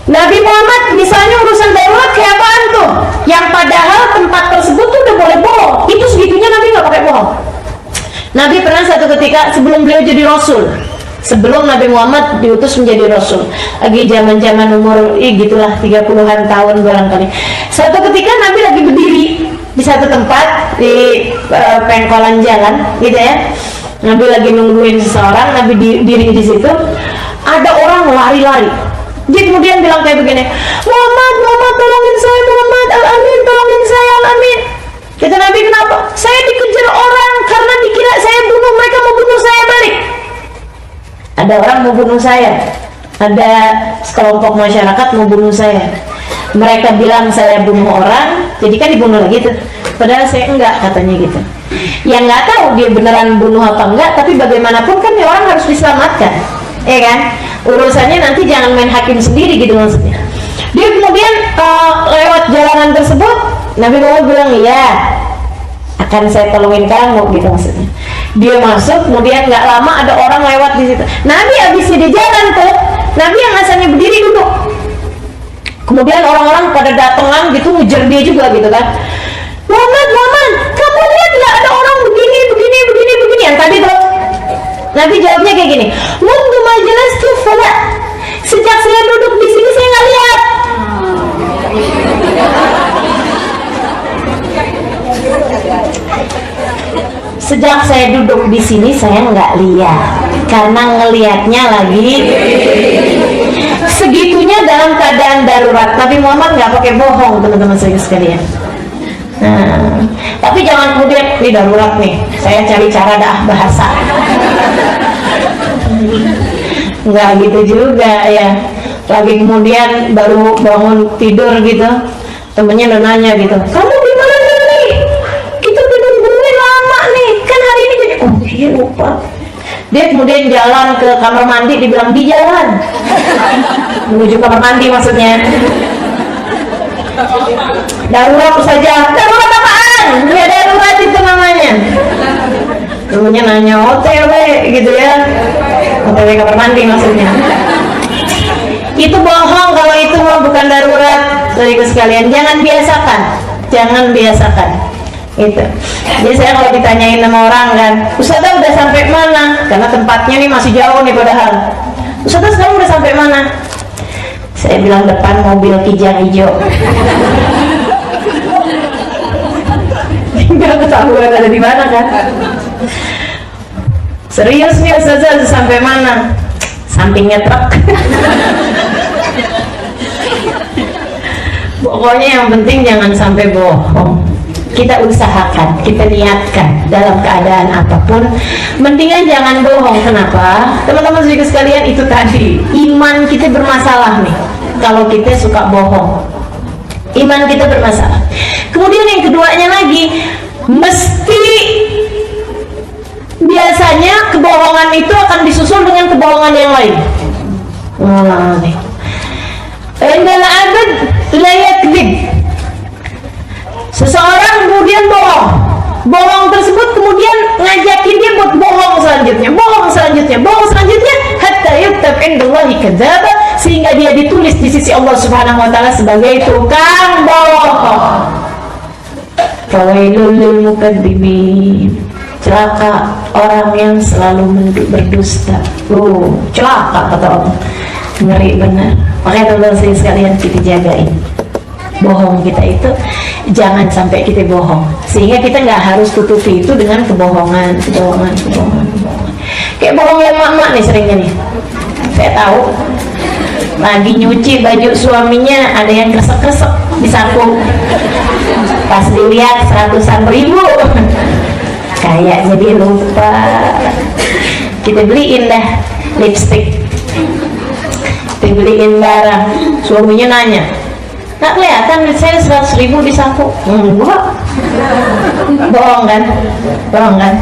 Nabi Muhammad misalnya urusan darurat kayak apaan tuh, yang padahal tempat tersebut tuh udah boleh bohong, itu segitunya Nabi nggak pakai bohong. Nabi pernah satu ketika sebelum beliau jadi Rasul, sebelum Nabi Muhammad diutus menjadi Rasul, lagi zaman-zaman umur gitulah 30-an tahun barangkali. Satu ketika Nabi lagi berdiri di satu tempat di pengkolan jalan gitu ya. Nabi lagi nungguin seseorang, Nabi diri di situ. Ada orang lari-lari. Dia kemudian bilang kayak begini, Muhammad, Muhammad tolongin saya, Muhammad, Al-Amin tolongin saya, Al-Amin. Kata Nabi, kenapa? Saya dikejar orang karena dikira saya bunuh, mereka mau bunuh saya balik. Ada orang mau bunuh saya, ada sekelompok masyarakat mau bunuh saya. Mereka bilang saya bunuh orang, jadi kan dibunuh lagi tuh. Padahal saya enggak, katanya gitu. Yang nggak tahu dia beneran bunuh apa enggak, tapi bagaimanapun kan ya orang harus diselamatkan, ya kan? Urusannya nanti jangan main hakim sendiri gitu maksudnya. Dia kemudian lewat jalanan tersebut, Nabi Muhammad bilang, ya akan saya tolongin kamu gitu maksudnya. Dia masuk, kemudian nggak lama ada orang lewat di situ. Nabi habis di jalan tuh, Nabi yang asalnya berdiri duduk. Kemudian orang-orang pada datangan gitu ngejar dia juga gitu kan. Muhammad, Muhammad, kamu lihat nggak ada orang begini yang tadi tuh? Nabi jawabnya kayak gini, mundu majelis tuh fala, sejak saya duduk di sini saya nggak lihat. Sejak saya duduk di sini saya nggak lihat, karena ngelihatnya lagi. Segitunya dalam keadaan darurat. Nabi Muhammad nggak pakai bohong, teman-teman saya sekalian. Nah, tapi jangan kemudian ini darurat nih, saya cari cara dah bahasa. Nggak gitu juga ya. Lagi kemudian baru bangun tidur gitu, temennya udah nanya gitu, kamu gimana nih? Kita tidur lama nih, kan hari ini jadi oh iya lupa. Dia kemudian jalan ke kamar mandi, dibilang di jalan menuju kamar mandi maksudnya. Darurat saja, darurat apaan? Ya darurat itu namanya. Dulunya nanya OTW gitu ya, OTW kamar mandi maksudnya. Itu bohong kalau itu bukan darurat. Dari sekalian jangan biasakan, jangan biasakan itu. Jadi saya kalau ditanyain sama orang kan, Ustazah udah sampai mana? Karena tempatnya nih masih jauh nih padahal. Ustazah sekarang udah sampai mana? Saya bilang depan mobil kijang hijau. Nggak ketahuan ada di mana kan? Serius nih Ustazah sampai mana? Sampingnya truk. Pokoknya yang penting jangan sampai bohong. Kita usahakan, kita niatkan dalam keadaan apapun, mendingan jangan bohong. Kenapa? Teman-teman sekalian, itu tadi iman kita bermasalah nih kalau kita suka bohong. Iman kita bermasalah. Kemudian yang keduanya lagi, mesti biasanya kebohongan itu akan disusul dengan kebohongan yang lain. nih. Indal abad la yakdzib. Seseorang kemudian bohong. Bohong tersebut kemudian ngajakin dia buat bohong selanjutnya, hatta yuktab indallahi kadzdzaba, sehingga dia ditulis di sisi Allah Subhanahu wa taala sebagai tukang bohong. Fawailul lil mukadzibin. Celaka orang yang selalu berdusta. Celaka kata Allah. Ngeri benar. Makanya teman-teman sekalian, kita jagain bohong kita itu, jangan sampai kita bohong, sehingga kita nggak harus tutupi itu dengan kebohongan. Kayak bohong yang mak-mak nih seringnya nih. Saya tahu lagi nyuci baju suaminya ada yang kresek-kresek di saku, pas dilihat 100-an ribu, kayak jadi lupa. Kita beliin dah lipstick, dibeliin barang, suaminya nanya, nggak kelihatan saya 100.000 di saku. Enggak. Bohong kan?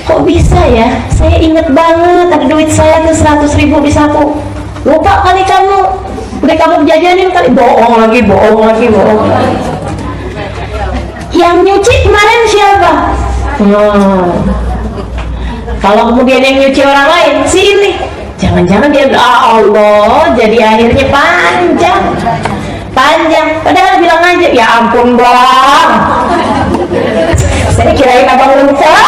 Kok bisa ya? Saya inget banget ada duit saya tuh 100.000 di saku. Lupa kali kamu. Udah kamu jajanin kali, bohong lagi. Yang nyuci kemarin siapa? Kalau kemudian yang nyuci orang lain, si ini, jangan-jangan dia, Allah, jadi akhirnya panjang. Padahal bilang aja, ya ampun bang, saya kirain abang lupa.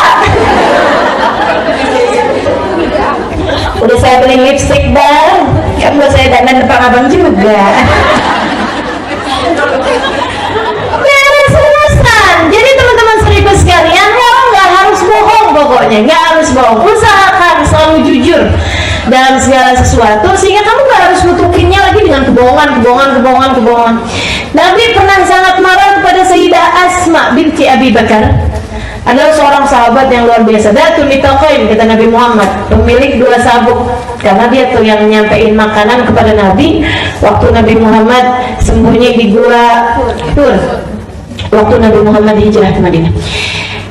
Udah saya beli lipstick bang, kan buat saya dandan depan abang juga. Beres-beresan. Jadi teman-teman seribu sekalian, nggak harus bohong pokoknya, nggak harus bohong. Usahakan selalu jujur dalam segala sesuatu, sehingga kamu gak harus nutupinya lagi dengan kebohongan. Nabi pernah sangat marah kepada Sayyidah Asma binti Abi Bakar, adalah seorang sahabat yang luar biasa. Datun mitaqain, kata Nabi Muhammad, pemilik 2 sabuk, karena dia tuh yang nyampein makanan kepada Nabi waktu Nabi Muhammad sembunyi di gua Tur, waktu Nabi Muhammad hijrah ke Madinah.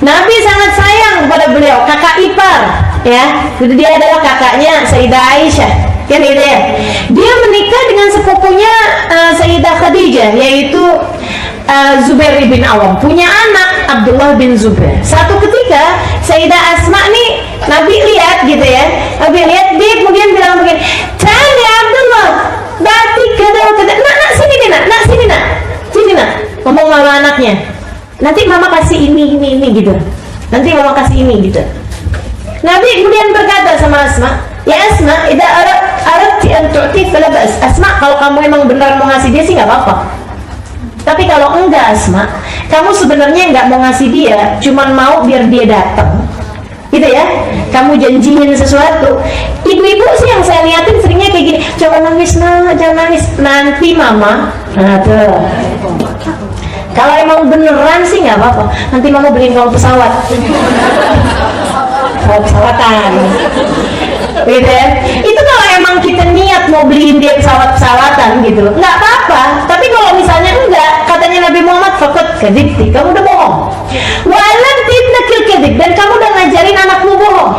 Nabi sangat sayang kepada beliau, kakak ipar, ya. Dia adalah kakaknya Sayyidah Aisyah, kan gitu ya. Dia menikah dengan sepupunya Sayyidah Khadijah, yaitu Zubair bin Awam, punya anak Abdullah bin Zubair. Satu ketika Sayyidah Asma nih, Nabi lihat gitu ya, Nabi lihat, dia kemudian bilang begini, "Tani Abdullah, batik kada, nak sini deh, nak sini nak, ngomong sama anaknya. Nanti mama kasih ini gitu. Nanti mama kasih ini gitu." Nabi kemudian berkata sama Asma, "Ya Asma, idza aradti an tu'ti fala bas." Asma, kalau kamu emang benar mau ngasih dia sih nggak apa-apa. Tapi kalau enggak Asma, kamu sebenarnya nggak mau ngasih dia, cuman mau biar dia datang, gitu ya. Kamu janjiin sesuatu. Ibu-ibu sih yang saya liatin seringnya kayak gini, "Jangan nangis nak, jangan nangis, nanti mama." Nah tuh. Kalau emang beneran sih nggak apa-apa. Nanti mama beliin kamu pesawat. Pesawatan. Gitu ya. Itu kalau emang kita niat mau beliin dia pesawatan gitu, nggak apa-apa. Tapi kalau misalnya enggak, katanya Nabi Muhammad, "Fakot kadibti, kamu udah bohong. Walam tibnakil kadib, dan kamu udah ngajarin anakmu bohong.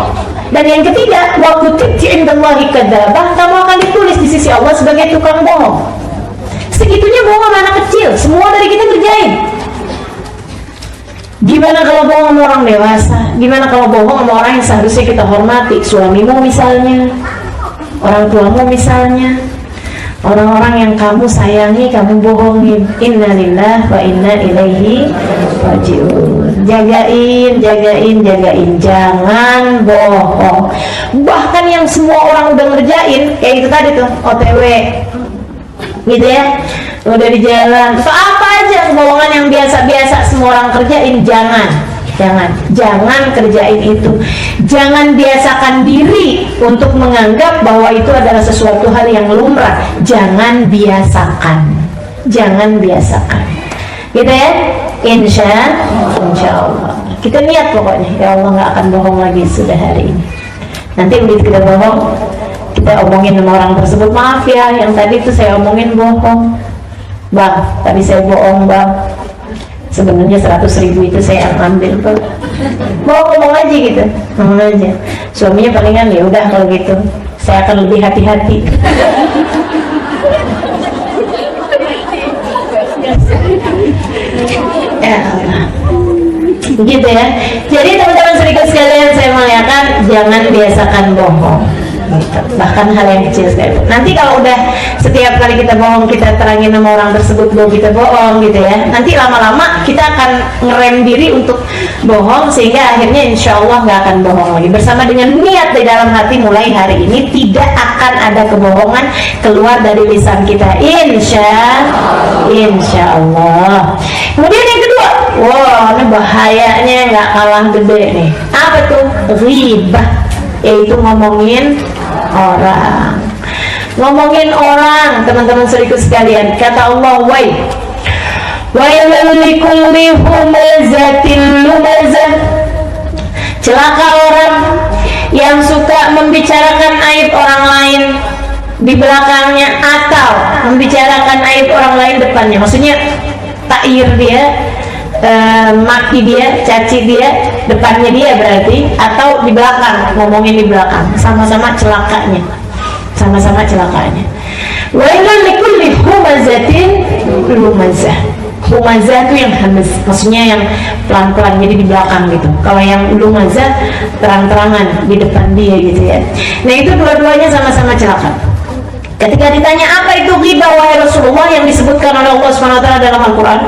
Dan yang ketiga, wa kutibti indallahi kadzabah, kamu akan ditulis di sisi Allah sebagai tukang bohong." Segitunya bohong sama anak kecil, semua dari kita kerjain. Gimana kalau bohong sama orang dewasa? Gimana kalau bohong sama orang yang seharusnya kita hormati? Suamimu misalnya, orang tuamu misalnya, orang-orang yang kamu sayangi, kamu bohongin. Innalillah wa inna ilaihi rajiun. Jagain, jangan bohong. Bahkan yang semua orang udah ngerjain, kayak itu tadi tuh, OTW, gitu ya, udah di jalan, atau apa aja kebohongan yang biasa-biasa semua orang kerjain, jangan kerjain itu. Jangan biasakan diri untuk menganggap bahwa itu adalah sesuatu hal yang lumrah. Jangan biasakan, gitu ya. Insya Allah kita niat pokoknya, ya Allah nggak akan bohong lagi sudah hari ini. Nanti begitu kita bohong, kita omongin sama orang tersebut, "Maaf ya, yang tadi tuh saya omongin bohong bang, tadi saya bohong bang, sebenarnya 100.000 itu saya ambil bang." Ngomong aja gitu, ngomong aja. Suaminya palingan, "Ya udah kalau gitu saya akan lebih hati-hati." Ya Allah, gitu ya. Jadi teman-teman sedikit sekalian, saya muliakan, jangan biasakan bohong. Bahkan hal yang kecil sekali. Nanti kalau udah setiap kali kita bohong, kita terangin sama orang tersebut bahwa kita bohong gitu ya, nanti lama-lama kita akan ngerem diri untuk bohong, sehingga akhirnya insya Allah nggak akan bohong lagi. Bersama dengan niat di dalam hati, mulai hari ini tidak akan ada kebohongan keluar dari lisan kita, insya Allah. Kemudian yang kedua, wah ini bahayanya nggak kalah gede nih. Apa tuh? Ghibah, yaitu ngomongin orang, teman-teman saudaraku sekalian. Kata Allah, wailul likulli humazatil lumazah, celaka orang yang suka membicarakan aib orang lain di belakangnya atau membicarakan aib orang lain depannya. Maksudnya ta'ir dia, maki dia, caci dia, depannya dia berarti, atau di belakang, ngomongin di belakang, sama-sama celakanya. Wailul likulli humazatin lumazah. Humazah itu yang hamz, maksudnya yang pelan-pelan, jadi di belakang gitu. Kalau yang lumazah terang-terangan di depan dia gitu ya. Nah itu dua-duanya sama-sama celaka. Ketika ditanya apa itu ghibah wahai Rasulullah yang disebutkan oleh Allah SWT dalam Al-Quran,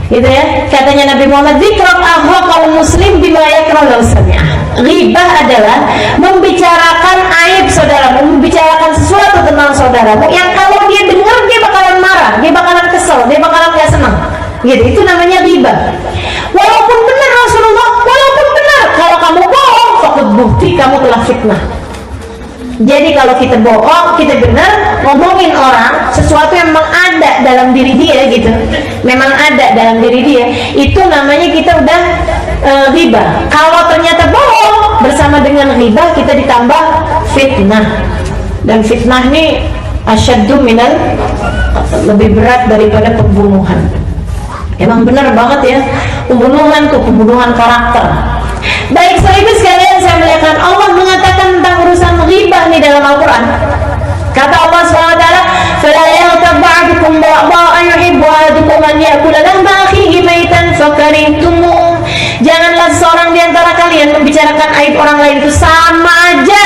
gitu ya, katanya Nabi Muhammad, dzikra kaum muslim bima yakrah law sami'ah. Ghibah adalah membicarakan aib saudaramu, membicarakan sesuatu tentang saudaramu yang kalau dia dengar dia bakalan marah, dia bakalan kesel, dia bakalan gak senang. Gitu, itu namanya ghibah. Walaupun benar Rasulullah, walaupun benar, kalau kamu bohong, fakut bukti kamu telah fitnah. Jadi kalau kita bohong, kita benar ngomongin orang sesuatu yang memang ada dalam diri dia gitu, memang ada dalam diri dia, itu namanya kita udah ghibah. Kalau ternyata bohong bersama dengan ghibah, kita ditambah fitnah. Dan fitnah ini asyaddu minal, lebih berat daripada pembunuhan. Emang benar banget ya, pembunuhan tuh pembunuhan karakter. Baik, saudara sekalian, saya melihatkan Allah mengatakan tentang urusan ghibah nih dalam Al-Quran. Kata Allah SWT, فَلَا يَغْتَبْ بَعْضُكُمْ بَعْضًا يُحِبُّ أَحَدُكُمْ أَنْ يَأْكُلَ لَحْمَ أَخِيهِ مَيْتًا فَكَرِهْتُمُوهُ. Janganlah seorang di antara kalian membicarakan aib orang lain itu sama aja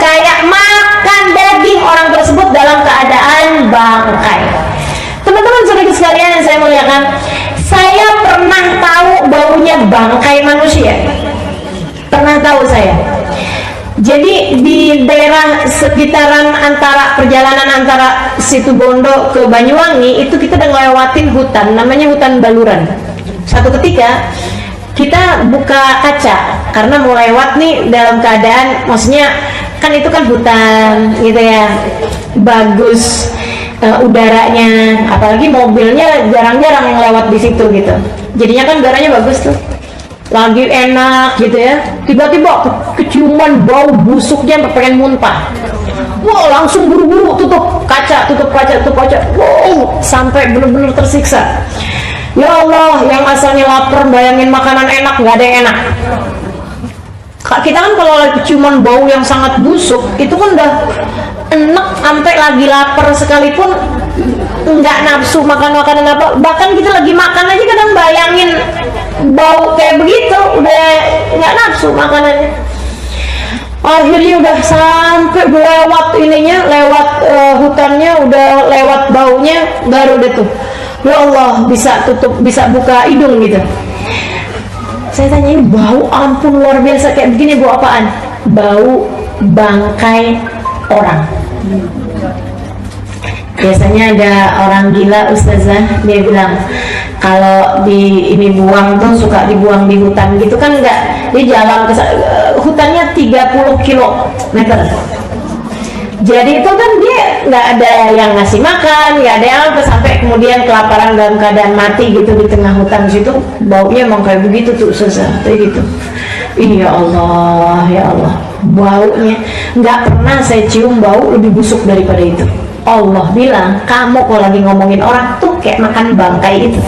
kayak makan daging orang tersebut dalam keadaan bangkai. Teman-teman saudara sekalian yang saya muliakan, saya pernah tahu baunya bangkai manusia. Pernah tahu saya. Jadi di daerah sekitaran antara perjalanan antara Situbondo ke Banyuwangi itu kita udah ngelewatin hutan, namanya hutan Baluran. Satu ketika kita buka kaca karena mau lewat nih dalam keadaan, maksudnya kan itu kan hutan gitu ya, bagus udaranya, apalagi mobilnya jarang-jarang yang lewat di situ gitu. Jadinya kan udaranya bagus tuh, lagi enak gitu ya. Tiba-tiba keciuman bau busuknya pengen muntah. Wow, langsung buru-buru tutup kaca. Wow, sampai benar-benar tersiksa. Ya Allah, yang asalnya lapar bayangin makanan enak, nggak ada yang enak. Kita kan kalau lagi keciuman bau yang sangat busuk itu kan udah enak, sampai lagi lapar sekalipun nggak nafsu makan makanan apa. Bahkan kita lagi makan aja kadang bayangin bau kayak begitu udah nggak nafsu makanannya. Akhirnya udah sampai lewat ininya, lewat hutannya, udah lewat baunya, baru deh tuh, ya Allah, bisa tutup, bisa buka hidung gitu. Saya tanya, ini bau ampun luar biasa kayak begini, bau apaan? Bau bangkai orang. Biasanya ada orang gila ustazah, dia bilang kalau di ini buang tuh suka dibuang di hutan gitu kan, enggak, dia jalan ke hutannya 30 kilometer. Jadi itu kan dia nggak ada yang ngasih makan, nggak ada yang apa, sampai kemudian kelaparan dalam keadaan mati gitu di tengah hutan situ. Baunya emang kayak begitu tuh ustazah, kayak gitu. Ya Allah, ya Allah, baunya nggak pernah saya cium bau lebih busuk daripada itu. Allah bilang, kamu kalau lagi ngomongin orang tuh kayak makan bangkai itu.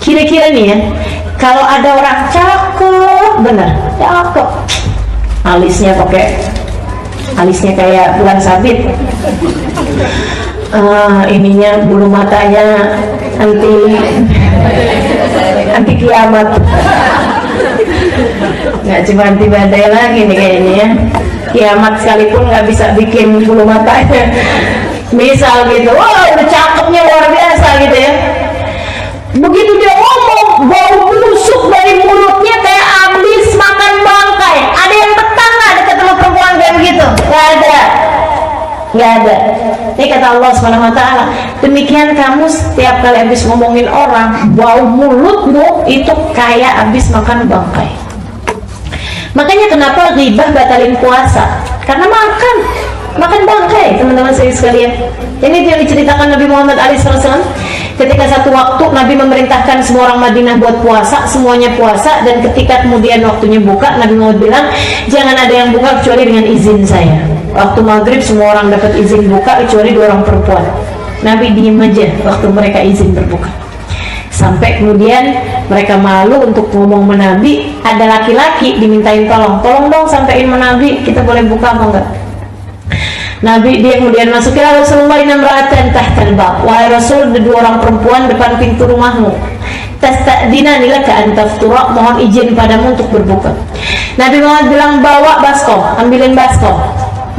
Kira-kira nih ya, kalau ada orang cakep, bener, cakep, alisnya kayak bulan sabit, ininya bulu matanya anti kiamat, nggak cuma anti badai lagi nih kayaknya ya. Kiamat sekalipun nggak bisa bikin bulu matanya. Misal gitu, wah udah cakepnya luar biasa gitu ya. Begitu dia ngomong, bau busuk dari mulutnya kayak habis makan bangkai. Ada yang betah nggak dekat sama perempuan kayak begitu? Nggak ada. Ini kata Allah SWT, demikian kamu setiap kali habis ngomongin orang, bau mulutmu itu kayak habis makan bangkai. Makanya kenapa ghibah batalin puasa? Karena makan bangkai, teman-teman saya sekalian. Ini yang diceritakan Nabi Muhammad SAW. Ketika satu waktu Nabi memerintahkan semua orang Madinah buat puasa, semuanya puasa, dan ketika kemudian waktunya buka, Nabi Muhammad bilang, jangan ada yang buka kecuali dengan izin saya. Waktu maghrib semua orang dapat izin buka kecuali 2 orang perempuan. Nabi diem aja waktu mereka izin berbuka. Sampai kemudian mereka malu untuk ngomong sama Nabi. Ada laki-laki dimintain tolong dong sampein sama Nabi, kita boleh buka apa enggak? Nabi dia kemudian masuk, ya Rasulullah inna imra'atan tahtal bab, wahai Rasul ada 2 orang perempuan depan pintu rumahmu, tasta'dinani laka an taftura, mohon izin padamu untuk berbuka. Nabi Muhammad bilang, bawa baskom, ambilin baskom,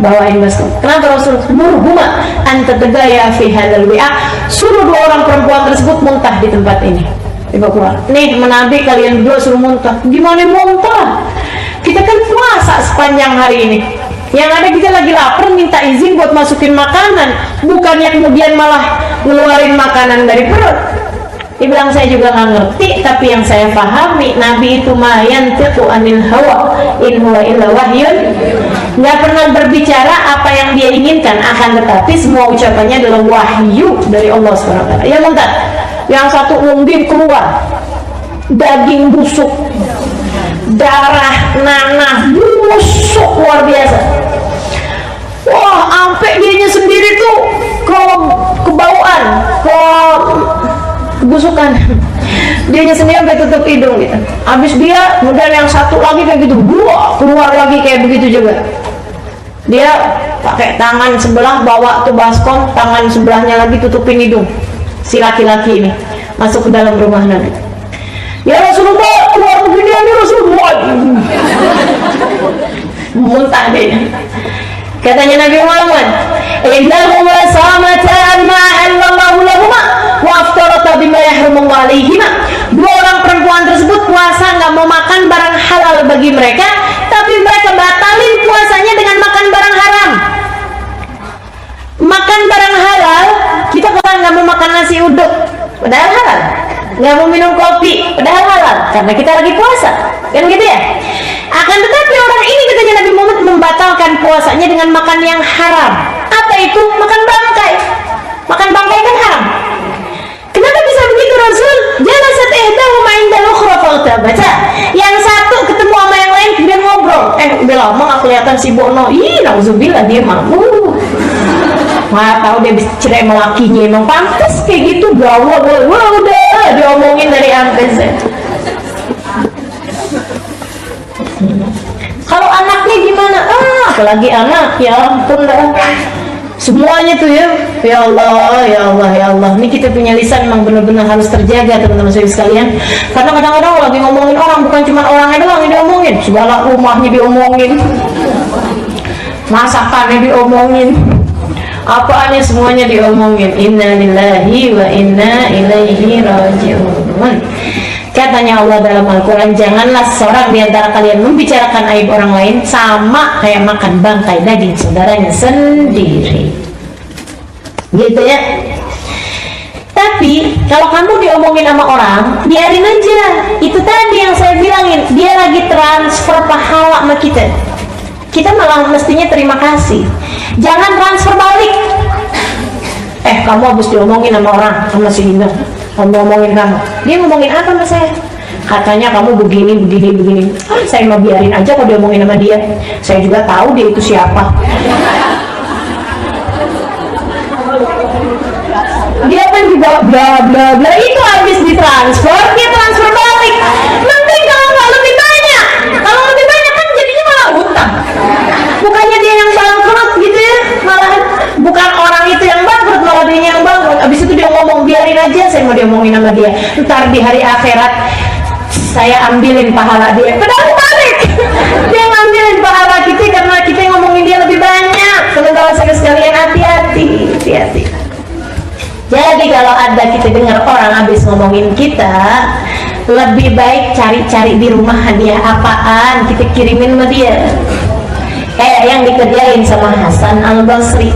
bawain baskom. Kenapa Rasul? Murhuma anta tegaya fi hadzal wi'a, suruh 2 orang perempuan tersebut muntah di tempat ini. Dibawa keluar. Nih menabi kalian berdua suruh muntah. Gimana muntah? Kita kan puasa sepanjang hari ini. Yang ada kita lagi lapar minta izin buat masukin makanan, bukannya kemudian malah ngeluarin makanan dari perut. Dibilang saya juga nggak ngerti, tapi yang saya pahami Nabi itu mayantiqu anil hawa in huwa illa wahyun, nggak pernah berbicara apa yang dia inginkan, akan tetapi semua ucapannya adalah wahyu dari Allah SWT. Ya muntah. Yang satu mungkin keluar daging busuk, darah, nanah, busuk luar biasa. Wah, sampai dianya sendiri tuh kebauan, kebusukan. Dianya sendiri sampai tutup hidung gitu. Habis dia, kemudian yang satu lagi kayak gitu, keluar lagi kayak begitu juga. Dia pakai tangan sebelah bawa tuh baskom, tangan sebelahnya lagi tutupin hidung si laki-laki ini, masuk ke dalam rumah Nabi. Ya Rasulullah, keluar begini ya Rasulullah. Muntah dia. Katanya Nabi Muhammad, "Innahuma samata ma halallahu lahuma wa aftarata bima yahrumu alaihima." 2 orang perempuan tersebut puasa nggak mau makan barang halal bagi mereka, tapi mereka batalin puasanya dengan makan barang haram. Makan barang halal, kita kan nggak mau makan nasi uduk, padahal halal. Nggak mau minum kopi, padahal halal, karena kita lagi puasa, kan gitu ya. Akan tetapi orang ini, katanya Nabi Muhammad, membatalkan puasanya dengan makan yang haram. Apa itu? Makan bangkai. Makan bangkai kan haram. Kenapa bisa begitu Rasul? Jalasat ihdahuma indal ukhra baca. Yang satu ketemu sama yang lain kemudian ngobrol. Udah lama nggak kelihatan si Bono. Ih, nauzubillah dia mampu. Nggak tahu dia bisa cerai sama lakinya, emang pantas kayak gitu. Wah udah diomongin dari Ampes. Kalau anaknya gimana? Apalagi anak, ya ampun dah. Semuanya tuh ya Allah, ya Allah, ya Allah. Ini kita punya lisan memang benar-benar harus terjaga, teman-teman sekalian. Karena kadang-kadang lagi ngomongin orang, bukan cuma orangnya doang yang diomongin, segala rumahnya diomongin, masakannya diomongin, apaannya semuanya diomongin. Inna lillahi wa inna ilaihi raji'un. Katanya Allah dalam Al-Quran, janganlah seorang di antara kalian membicarakan aib orang lain sama kayak makan bangkai daging saudaranya sendiri. Gitu ya. Tapi kalau kamu diomongin sama orang, biarin aja. Itu tadi yang saya bilangin, dia lagi transfer pahala sama kita. Kita malah mestinya terima kasih. Jangan transfer balik. Kamu habis diomongin sama orang, sama si Indah, kamu ngomongin kamu. Dia ngomongin apa sama saya? Katanya kamu begini. Saya mau biarin aja kalau diomongin sama dia. Saya juga tahu dia itu siapa. Dia kan juga bla bla bla. Itu habis ditransfer, dia transfer balik. Nanti kalau nggak lebih banyak, kalau lebih banyak kan jadinya malah hutang. Bukannya dia yang bangkrut gitu ya, malah bukan orang itu yang bangkrut, malah dia yang bangkrut. Abis itu dia ngomong, biarin aja, saya mau diomongin sama dia. Ntar di hari akhirat saya ambilin pahala dia. Padahal balik, dia ngambilin pahala kita karena kita ngomongin dia lebih banyak. Teman-teman sekalian, hati-hati. Jadi kalau ada kita dengar orang habis ngomongin kita, lebih baik cari-cari di rumah hadiah apaan kita kirimin sama dia. Kayak yang dikerjain sama Hasan Al-Basri.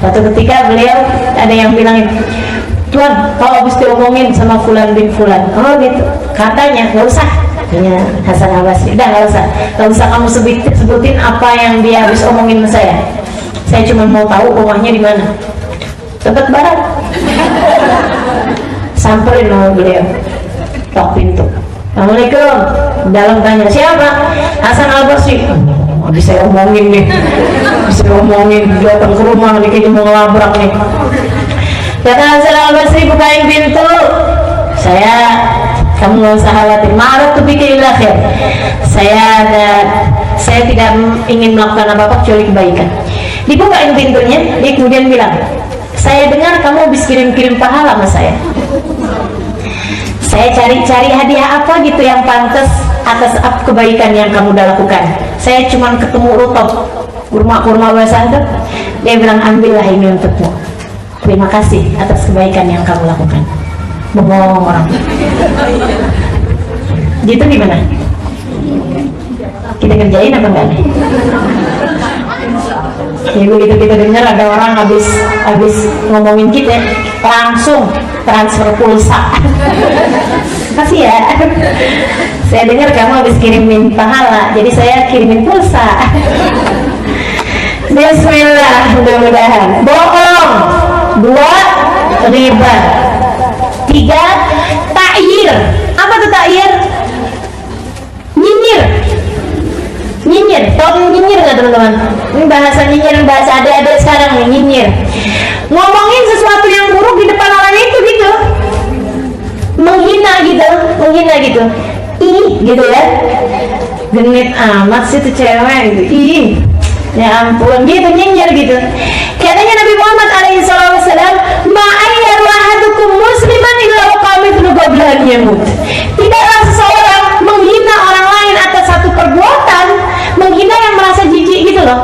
Suatu ketika beliau ada yang bilangin, Tuan, kalau habis diomongin sama Fulan bin Fulan, oh gitu, katanya nggak usah. Katanya Hasan Al-Basri, udah nggak usah kamu sebutin apa yang dia habis omongin sama saya. Saya cuma mau tahu rumahnya di mana. Tebet Barat. Samperin sama beliau, tok pintu. Assalamualaikum. Dalam tanya, siapa? Hasan Al-Basri. Habis saya omongin nih, datang ke rumah nih, kayaknya mau ngelabrak nih. Kata Hasan Al-Basri, bukain pintu. Kamu nggak usah khawatir. Ma'ruf tu bikin akhir. Saya tidak ingin melakukan apa-apa kecuali kebaikan. Dibukain pintunya, dia kemudian bilang, saya dengar kamu habis kirim-kirim pahala sama saya. Saya cari-cari hadiah apa gitu yang pantas atas kebaikan yang kamu udah lakukan. Saya cuma ketemu rutop, kurma-kurma basah itu. Dia bilang, ambillah ini untukmu. Terima kasih atas kebaikan yang kamu lakukan. Bohong orang. Gitu gimana? Kita kerjain apa enggak nih? Ya begitu kita dengar ada orang habis ngomongin kita, langsung transfer pulsa. Kasih ya. Saya dengar kamu habis kirimin pahala, jadi saya kirimin pulsa. Bismillah, mudah-mudahan. Bohong. 2, riba. 3, ta'yir. Apa tuh ta'yir? Nyinyir. Nyinyir, tau nyinyir nggak teman-teman? Ini bahasa nyinyir, bahasa adik-adik sekarang nih, nyinyir. Ngomongin sesuatu yang buruk di depan orang itu gitu, menghina gitu, ih gitu ya, genit amat sih tuh cewek gitu, ih, ya ampun gitu, nyinyir gitu. Katanya Nabi Muhammad SAW, ma'ayyar wahadukum musliman illa uqamithlu qablan yamut. Tidaklah seseorang menghina orang lain atas satu perbuatan, menghina yang merasa jijik gitu loh,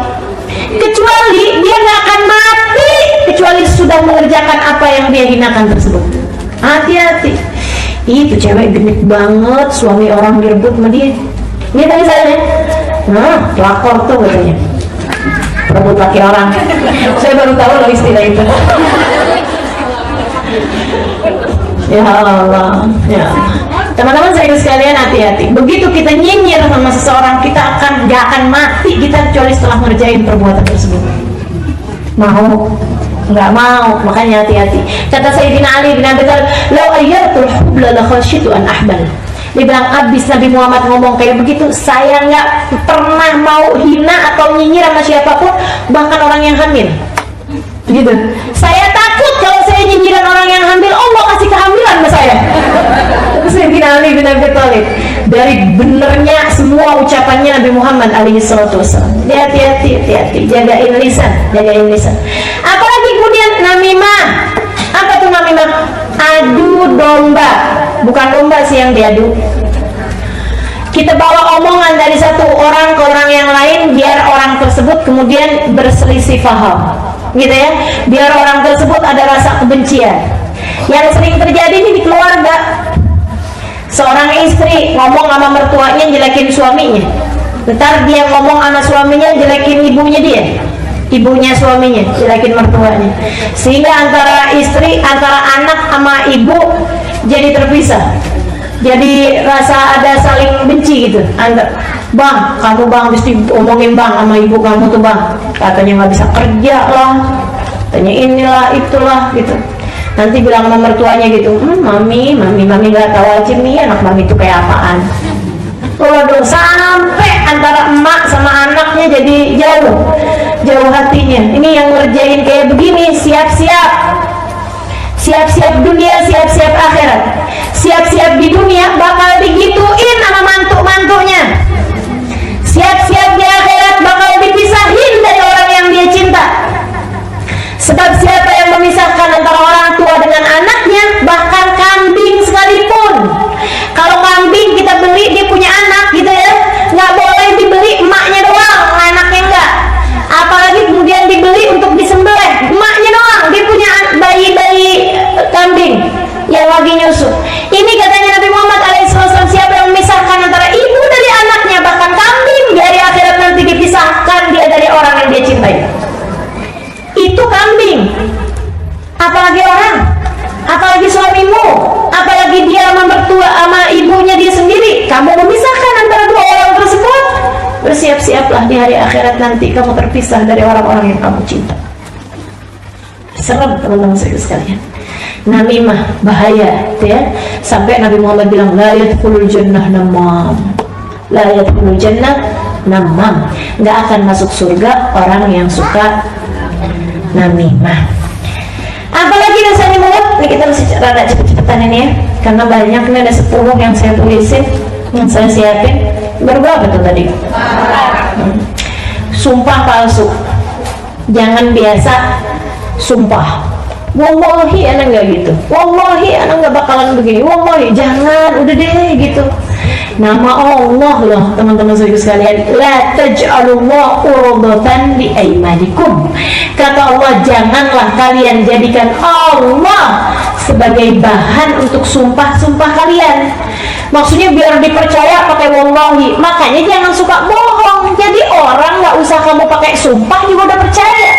kecuali dia nggak akan mati kecuali sudah mengerjakan apa yang dia hinakan tersebut. Hati-hati. Itu cewek genit banget, suami orang direbut sama dia. Ini tadi saya, nah pelakor tuh katanya, rebut laki orang. Saya baru tahu loh istilah itu. Ya Allah, ya. Teman-teman saya sekalian, hati-hati. Begitu kita nyinyir sama seseorang, kita gak akan mati kita kecuali setelah ngerjain perbuatan tersebut. Mau? Nggak mau, makanya hati-hati. Kata Sayyidina Ali bin Abi Thalib, "Lau ayyatul hubla la khasyitu an ahbal." Dia bilang, abis Nabi Muhammad ngomong kayak begitu, saya nggak pernah mau hina atau nyinyir sama siapapun, bahkan orang yang hamil. Gitu. Saya takut kalau saya nyinyiran orang yang hamil, Allah kasih kehamilan sama saya. Sayyidina Ali bin Abi Thalib. Dari benernya semua ucapannya Nabi Muhammad SAW. Hati-hati, jagain lisan. Apalagi kemudian namimah. Apa tuh namimah? Adu domba. Bukan domba sih yang diadu. Kita bawa omongan dari satu orang ke orang yang lain, biar orang tersebut kemudian berselisih paham, gitu ya. Biar orang tersebut ada rasa kebencian. Yang sering terjadi ini di keluarga. Seorang istri ngomong sama mertuanya jelekin suaminya, ntar dia ngomong sama suaminya jelekin ibunya suaminya jelekin mertuanya, sehingga antara anak sama ibu jadi terpisah, jadi rasa ada saling benci gitu. Bang, kamu bang mesti omongin bang sama ibu kamu tuh bang, katanya nggak bisa kerja lah, katanya inilah itulah gitu. Nanti bilang sama mertuanya gitu, mami nggak tahu aja nih anak mami itu kayak apaan. Waduh, sampai antara emak sama anaknya jadi jauh hatinya. Ini yang ngerjain kayak begini, siap-siap dunia, siap-siap akhirat. Siap-siap di dunia bakal digituin sama mantu-mantunya. Siap-siap di akhirat bakal dipisahin dari orang yang dia cinta. Sebab siapa yang memisahkan antara orang tua dengan anaknya, bahkan kambing sekalipun. Kalau kambing kita beli, dia punya anak gitu ya, nggak boleh dibeli emaknya doang, anaknya enggak. Apalagi kemudian dibeli untuk disembelih, emaknya doang, dia punya bayi kambing yang lagi nyusu. Ini katanya Nabi Muhammad SAW, siapa yang memisahkan antara ibu dari anaknya, bahkan kambing, dari akhirat nanti dipisahkan dia dari orang yang dia cintai. Itu kambing, apalagi orang, apalagi suamimu, apalagi dia sama mertua sama ibunya dia sendiri. Kamu memisahkan antara dua orang tersebut, bersiap-siaplah di hari akhirat nanti kamu terpisah dari orang-orang yang kamu cinta. Serem teman-teman saya sekalian. Namimah bahaya, ya. Sampai Nabi Muhammad bilang, la yadkhulul jannah namam, la yadkhulul jannah namam, nggak akan masuk surga orang yang suka namimah. Apalagi dosanya mulut. Ini kita mesti rada cepet-cepetan ini ya, karena banyak nih, ada 10 yang saya tulisin, yang saya siapin. Baru berapa tuh tadi? Sumpah palsu. Jangan biasa sumpah, wallahi anak nggak gitu, wallahi anak nggak bakalan begini, wallahi. Jangan, udah deh gitu. Nama Allah loh teman-teman sekalian, la taj'alullah urdatan li aymanikum. Kata Allah, janganlah kalian jadikan Allah sebagai bahan untuk sumpah-sumpah kalian. Maksudnya biar dipercaya pakai wallahi. Makanya jangan suka bohong. Jadi orang nggak usah kamu pakai sumpah juga udah percaya.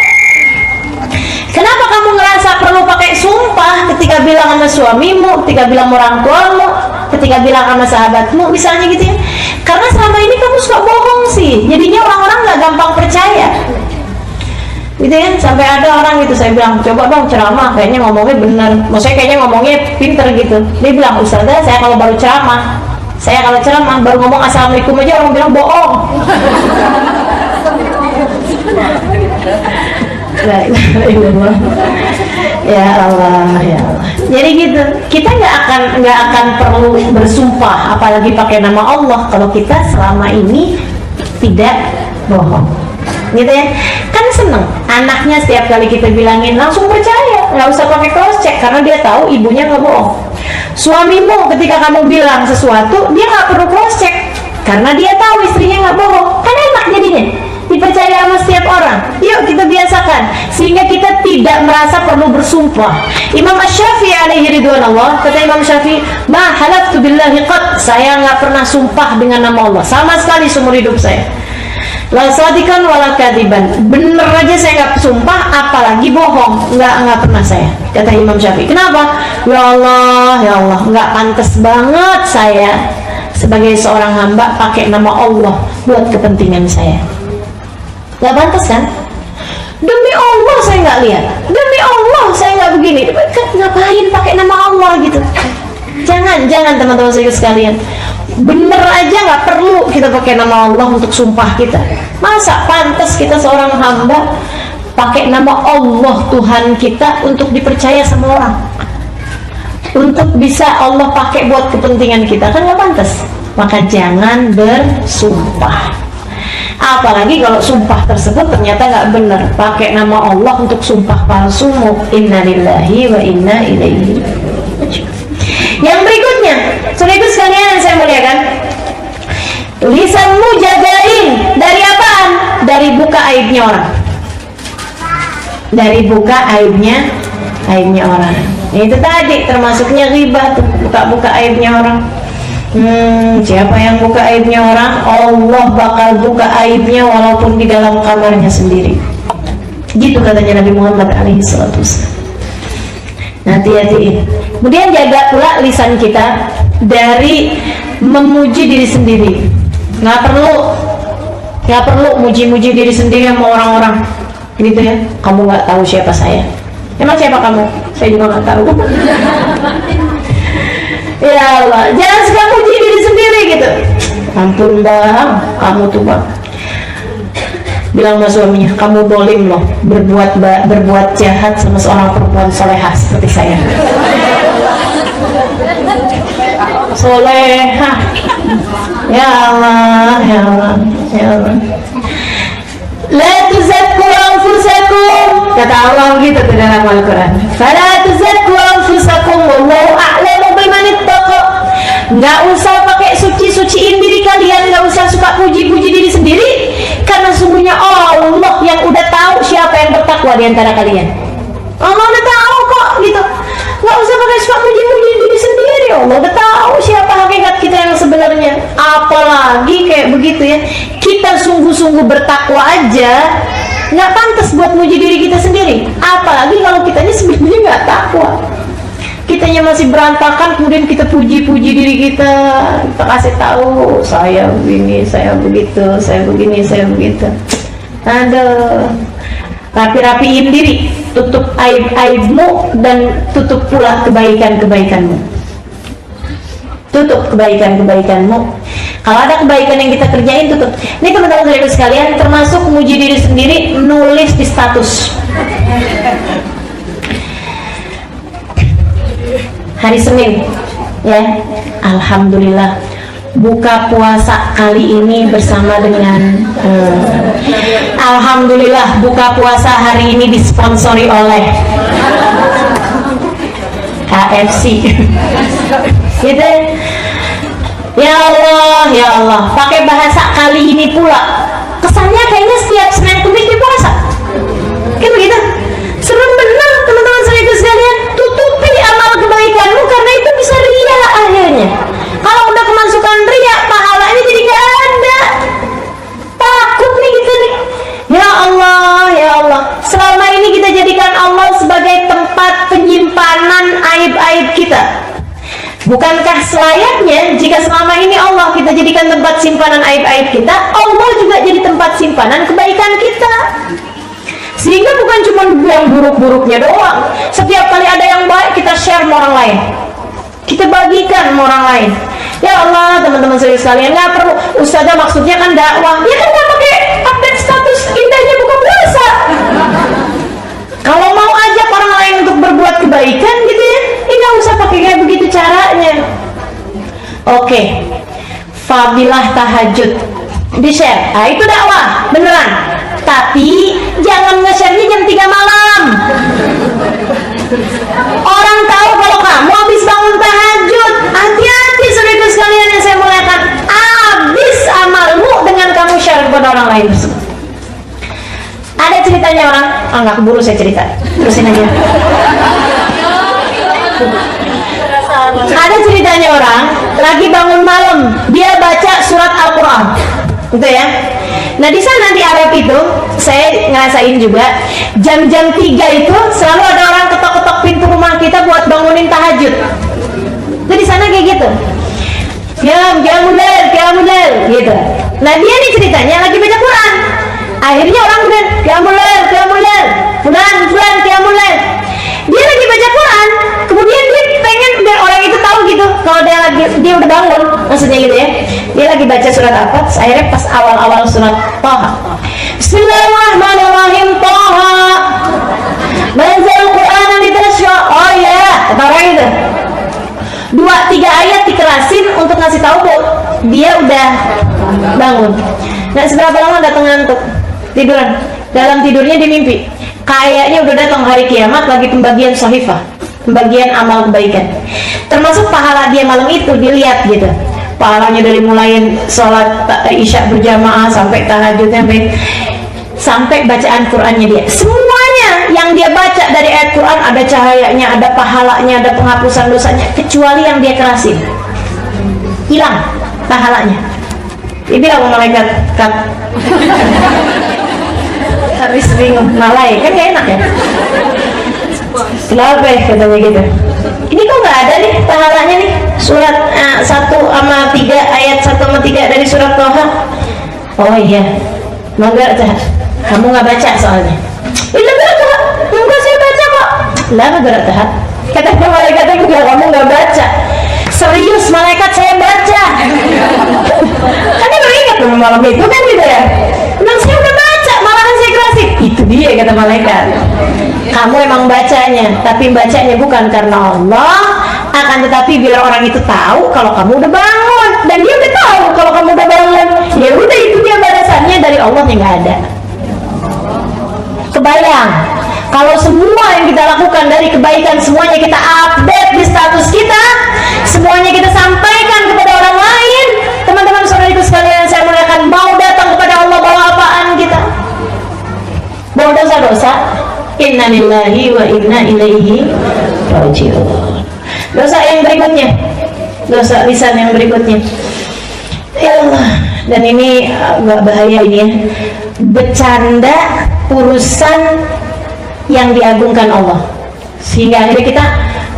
Kenapa kamu ngerasa perlu pakai sumpah ketika bilang sama suamimu, ketika bilang orang tuamu, ketika bilang sama sahabatmu misalnya gitu ya? Karena selama ini kamu suka bohong sih, jadinya orang-orang nggak gampang percaya gitu ya. Sampai ada orang gitu, saya bilang coba dong ceramah, kayaknya ngomongnya bener, maksudnya kayaknya ngomongnya pinter gitu. Dia bilang, Ustazah, saya kalau baru ceramah baru ngomong assalamualaikum aja orang bilang bohong. Ya Allah, ya Allah. Jadi gitu, kita nggak akan perlu bersumpah, apalagi pakai nama Allah kalau kita selama ini tidak bohong, gitu ya. Kan seneng anaknya setiap kali kita bilangin langsung percaya, nggak usah pakai cross check karena dia tahu ibunya nggak bohong. Suamimu ketika kamu bilang sesuatu dia nggak perlu cross check karena dia tahu istrinya nggak bohong. Kan enak jadinya, dipercaya sama setiap orang. Yuk kita biasakan sehingga kita tidak merasa perlu bersumpah. Imam Asy-Syafi'i alaihi ridwanullah, kata Imam Syafi'i, ma halaftu billahi qad, saya nggak pernah sumpah dengan nama Allah sama sekali seumur hidup saya. La sadikan wala kadiban, bener aja saya nggak sumpah, apalagi bohong, nggak pernah saya, kata Imam Syafi'i. Kenapa? Ya Allah, nggak pantas banget saya sebagai seorang hamba pakai nama Allah buat kepentingan saya. Gak pantas kan? Demi Allah saya nggak lihat, demi Allah saya nggak begini. Ngapain pakai nama Allah gitu? Jangan teman-teman sekalian. Bener aja nggak perlu kita pakai nama Allah untuk sumpah kita. Masa pantas kita seorang hamba pakai nama Allah Tuhan kita untuk dipercaya sama orang, untuk bisa Allah pakai buat kepentingan kita? Kan nggak pantas. Maka jangan bersumpah. Apalagi kalau sumpah tersebut ternyata nggak benar, pakai nama Allah untuk sumpah palsu. Innalillahi wa inna ilaihi raji'un. Yang berikutnya, saudaraku sekalian saya muliakan, lisanmu jagain dari apaan? Dari buka aibnya orang, dari buka aibnya orang. Itu tadi termasuknya ghibah, buka aibnya orang. Siapa yang buka aibnya orang, Allah bakal buka aibnya walaupun di dalam kamarnya sendiri. Gitu katanya Nabi Muhammad alaihissalam. Hati-hati. Kemudian jaga pula lisan kita dari memuji diri sendiri. Nggak perlu muji-muji diri sendiri sama orang-orang gitu ya. Kamu nggak tahu siapa saya. Emang siapa kamu? Saya juga nggak tahu. Ya Allah, jangan suka muji diri sendiri gitu. Ampun bang, kamu tuh bang, bilang sama suaminya, kamu dolim loh, berbuat jahat sama seorang perempuan solehah seperti saya. Solehah, ya Allah, ya Allah, ya Allah. La tuzakku anfusakum, kata Allah gitu di dalam Al-Quran. Fala tuzakku anfusakum, wallahu a'lamu biman ittaqa. Nggak usah pakai suci-suciin diri kalian, nggak usah suka puji-puji diri sendiri, karena sungguhnya Allah yang udah tahu siapa yang bertakwa di antara kalian. Allah udah tahu kok gitu. Nggak usah pakai suka puji-puji diri sendiri, Allah udah tahu siapa hakikat kita yang sebenarnya. Apalagi kayak begitu ya, kita sungguh-sungguh bertakwa aja nggak pantas buat muji diri kita sendiri, apalagi kalau kitanya sebenarnya nggak takwa, kitanya masih berantakan, kemudian kita puji-puji diri kita kasih tahu saya begini, saya begitu, saya begini, saya begitu. Aduh, rapi-rapiin diri, tutup aib-aibmu dan tutup pula kebaikan-kebaikanmu. Tutup kebaikan-kebaikanmu. Kalau ada kebaikan yang kita kerjain, tutup. Ini teman-teman saudara sekalian, termasuk muji diri sendiri, nulis di status. Hari Senin, ya, alhamdulillah, buka puasa kali ini bersama dengan alhamdulillah buka puasa hari ini disponsori oleh KFC gitu. Ya Allah, pakai bahasa kali ini pula. Kesannya kayaknya setiap Senin Kamis di puasa. Kan begitu? Serem benar teman-teman saya sekalian. Tutupi amal kebaikanmu karena itu bisa ria akhirnya. Kalau udah kemasukan ria, pahalanya jadi nggak ada. Takut nih kita nih. Ya Allah. Selama ini kita jadikan Allah sebagai tempat penyimpanan aib-aib kita. Bukankah selayaknya jika selama ini Allah kita jadikan tempat simpanan aib-aib kita, Allah juga jadi tempat simpanan kebaikan kita. Sehingga bukan cuma yang buruk-buruknya doang. Setiap kali ada yang baik kita share sama orang lain, kita bagikan sama orang lain. Ya Allah, teman-teman sekalian, nggak perlu. Ustazah maksudnya kan dakwah. Ya kan nggak pakai update status indahnya buka puasa. Kalau mau ajak orang lain untuk berbuat kebaikan gitu ya, nggak usah pakai kayak begitu caranya. Oke, fadilah tahajud di share. Nah, itu dakwah beneran. Tapi jangan nge-share-nya jam 3 malam. Orang tahu kalau kamu habis bangun tahajud. Hati-hati saudara sekalian yang saya muliakan. Habis amalmu dengan kamu share kepada orang lain. Ada ceritanya orang, nggak keburu saya cerita, terusin aja. Ada ceritanya orang lagi bangun malam, dia baca surat Al-Quran, gitu ya. Nah di sana di Arab itu, saya ngerasain juga, jam-jam 3 itu selalu ada orang ketok-ketok pintu rumah kita buat bangunin tahajud. Jadi sana kayak gitu, Qiyamul gitu. Nah dia nih ceritanya lagi baca Quran. Akhirnya orang bilang Qiyamul Lail, fulan Qiyamul Lail. Dia lagi baca Quran, kemudian dia pengen biar orang itu tahu gitu kalau dia udah bangun, maksudnya gitu ya. Dia lagi baca surat apa? Akhirnya pas awal-awal surat Thaha. Bismillahirrahmanirrahim. Thaha. Manzal Quran litashqa. Oh ya, kata orang itu. 2-3 ayat dikerasin untuk ngasih tahu kok dia udah bangun. Nah seberapa lama datang ngantuk, tiduran. Dalam tidurnya dia mimpi kayaknya udah datang hari kiamat, lagi pembagian sahifah, pembagian amal kebaikan, termasuk pahala dia malam itu dilihat gitu. Pahalanya dari mulai sholat isya berjamaah sampai tahajudnya, sampai bacaan Qurannya dia, semuanya yang dia baca dari ayat Quran ada cahayanya, ada pahalanya, ada penghapusan dosanya, kecuali yang dia kerasin, hilang pahalanya. Dia bilang malaikat, "Kat, habis bingung, malai kan gak enak ya? Kenapa ya?" katanya gitu. Ini kok nggak ada nih pahalanya nih, surat 1-3 ayat 1-3 dari surat Thaha. Oh iya, enggak, kamu nggak baca soalnya. Enggak, saya baca kok. Lah berat. Kata malaikat itu, kamu nggak baca. Serius malaikat, saya baca. Kan dia baru ingat dulu malam itu kan gitu ya. Bilang saya udah baca, malahan saya kerasin. Itu dia kata malaikat. Kamu emang bacanya, tapi bacanya bukan karena Allah, akan tetapi bila orang itu tahu kalau kamu udah bangun, dan dia udah tahu kalau kamu udah bangun, ya udah itu dia balasannya dari Allah yang nggak ada. Kebayang kalau semua yang kita lakukan dari kebaikan semuanya kita update di status kita, semuanya kita sampaikan kepada orang lain. Teman-teman saudariku sekalian saya muliakan, mau datang kepada Allah bawa apaan kita? Bawa dosa-dosa. Inna lillahi wa inna ilaihi raji'un. Dosa yang berikutnya, dosa lisan yang berikutnya, ya Allah, dan ini agak bahaya ini ya, bercanda urusan yang diagungkan Allah, sehingga akhirnya kita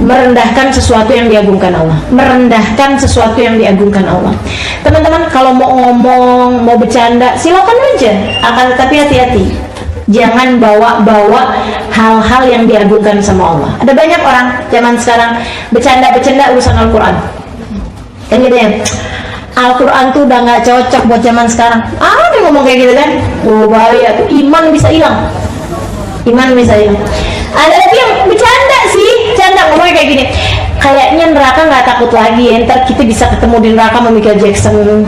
merendahkan sesuatu yang diagungkan Allah, merendahkan sesuatu yang diagungkan Allah. Teman-teman kalau mau ngomong, mau bercanda, silakan aja, akan tetapi hati-hati, jangan bawa-bawa hal-hal yang diagungkan sama Allah. Ada banyak orang zaman sekarang bercanda-bercanda urusan Al-Quran, kan gitu ya, Al-Quran tuh udah gak cocok buat zaman sekarang. Dia ngomong kayak gitu kan, bahaya tuh, iman bisa hilang. Ada lagi yang bercanda sih, bercanda ngomongnya kayak gini, kayaknya neraka nggak takut lagi ya, ntar kita bisa ketemu di neraka sama Michael Jackson,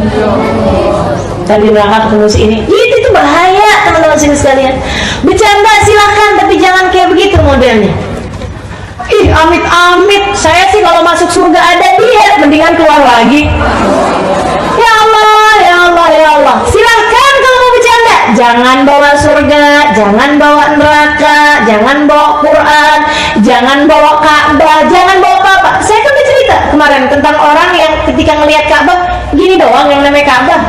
tadi neraka ketemu si ini. Itu bahaya teman-teman sini sekalian. Bercanda silahkan, tapi jangan kayak begitu modelnya. Ih, amit-amit, saya sih kalau masuk surga ada dia, mendingan keluar lagi. Ya Allah, ya Allah, ya Allah. Silahkan kalau mau bercanda, jangan bawa surga, jangan bawa neraka, jangan bawa Quran, jangan bawa Ka'bah, jangan bawa apa-apa. Saya kan udah cerita kemarin tentang orang yang ketika ngelihat Ka'bah, gini doang yang namanya Ka'bah,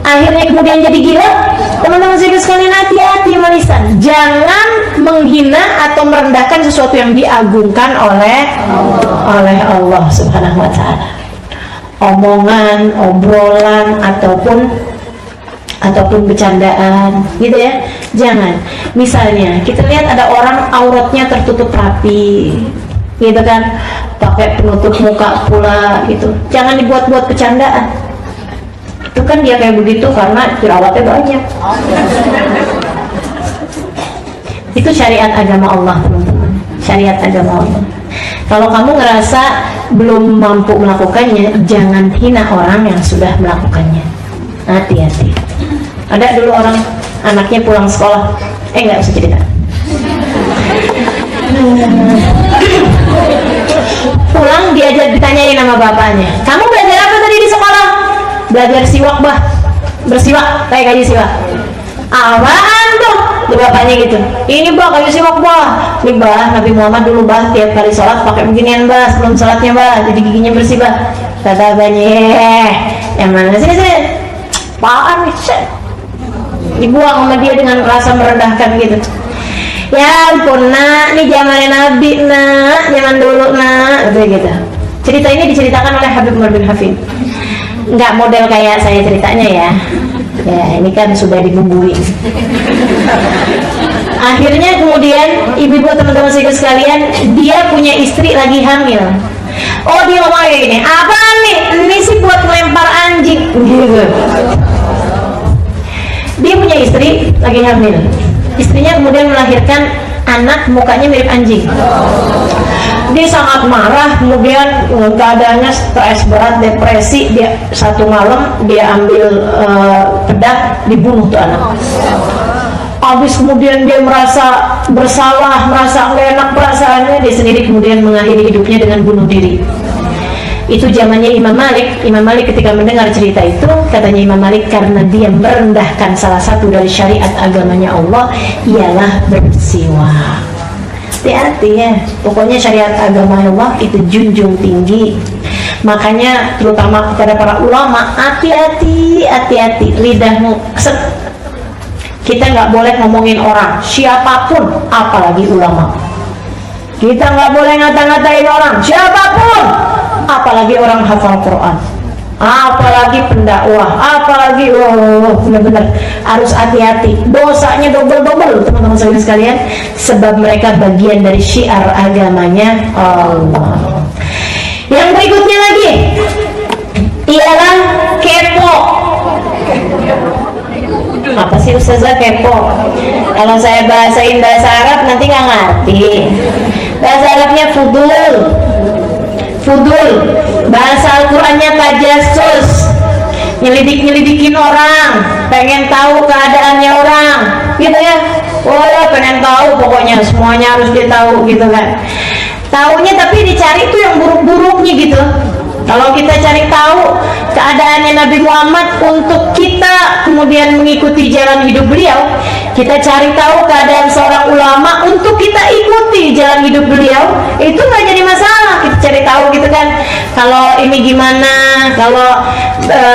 akhirnya kemudian jadi gila. Teman-teman sekalian, hati-hati melisan, jangan menghina atau merendahkan sesuatu yang diagungkan oleh Allah Subhanahu wa Ta'ala. Omongan, obrolan ataupun bercandaan gitu ya, jangan. Misalnya kita lihat ada orang auratnya tertutup rapi gitu kan, pakai penutup muka pula gitu, jangan dibuat-buat bercandaan. Itu kan dia kayak begitu karena jerawatnya banyak. Itu syariat agama Allah, teman-teman. Syariat agama Allah. Kalau kamu ngerasa belum mampu melakukannya, jangan hina orang yang sudah melakukannya. Hati-hati. Ada dulu orang anaknya pulang sekolah, nggak usah cerita. Pulang diajak ditanyain sama bapaknya, kamu belajar apa tadi di sekolah? Belajar siwak bah, bersiwak, kayak kayu siwak. Apaan tuh? Bapaknya gitu. Ini bah kayu siwak bah. Ini bah Nabi Muhammad dulu bah tiap kali sholat pakai beginian bah, sebelum sholatnya bah, jadi giginya bersih bah. Kata abahnya, yang mana sih? Apaan nih? Dibuang sama dia dengan rasa merendahkan gitu. Ya ampun nak, ini zamannya Nabi nak, zaman dulu nak, gitu. Cerita ini diceritakan oleh Habib Umar bin Hafid. Nggak model kayak saya ceritanya ya, ini kan sudah dibumbui. Akhirnya kemudian ibu-ibu teman-teman sekalian, dia punya istri lagi hamil. Oh, dia ngomong kayak gini, apaan nih? Ini sih buat melempar anjing gitu. Dia punya istri lagi hamil, istrinya kemudian melahirkan anak mukanya mirip anjing. Dia sangat marah, kemudian keadaannya stres berat, depresi. Dia satu malam dia ambil pedang, dibunuh tuh anak. Habis kemudian dia merasa bersalah, merasa nggak enak perasaannya, dia sendiri kemudian mengakhiri hidupnya dengan bunuh diri. Itu zamannya Imam Malik. Imam Malik ketika mendengar cerita itu, katanya Imam Malik, karena dia merendahkan salah satu dari syariat agamanya Allah, ialah bersiwak. Hati-hati ya, pokoknya syariat agama Allah itu junjung tinggi. Makanya terutama kepada para ulama, hati-hati, hati-hati lidahmu. Kita nggak boleh ngomongin orang siapapun, apalagi ulama. Kita nggak boleh ngata-ngatain orang siapapun, apalagi orang hafal Quran, apalagi pendakwah, apalagi benar-benar harus hati-hati. Dosanya double-double teman-teman sekalian, sebab mereka bagian dari syiar agamanya Allah. Yang berikutnya lagi ialah kepo. Apa sih Ustazah kepo? Kalau saya bahasain bahasa Arab nanti nggak ngerti. Bahasa Arabnya fudul. Fudul, bahasa Al-Qurannya tajassus, nyelidikin orang, pengen tahu keadaannya orang, gitu ya. Pengen tahu, pokoknya semuanya harus ditahu, gitu kan. Taunya tapi dicari tuh yang buruk-buruknya gitu. Kalau kita cari tahu keadaannya Nabi Muhammad untuk kita kemudian mengikuti jalan hidup beliau, kita cari tahu keadaan seorang ulama untuk kita ikuti jalan hidup beliau, itu nggak jadi masalah. Kita cari tahu gitu kan, kalau ini gimana, kalau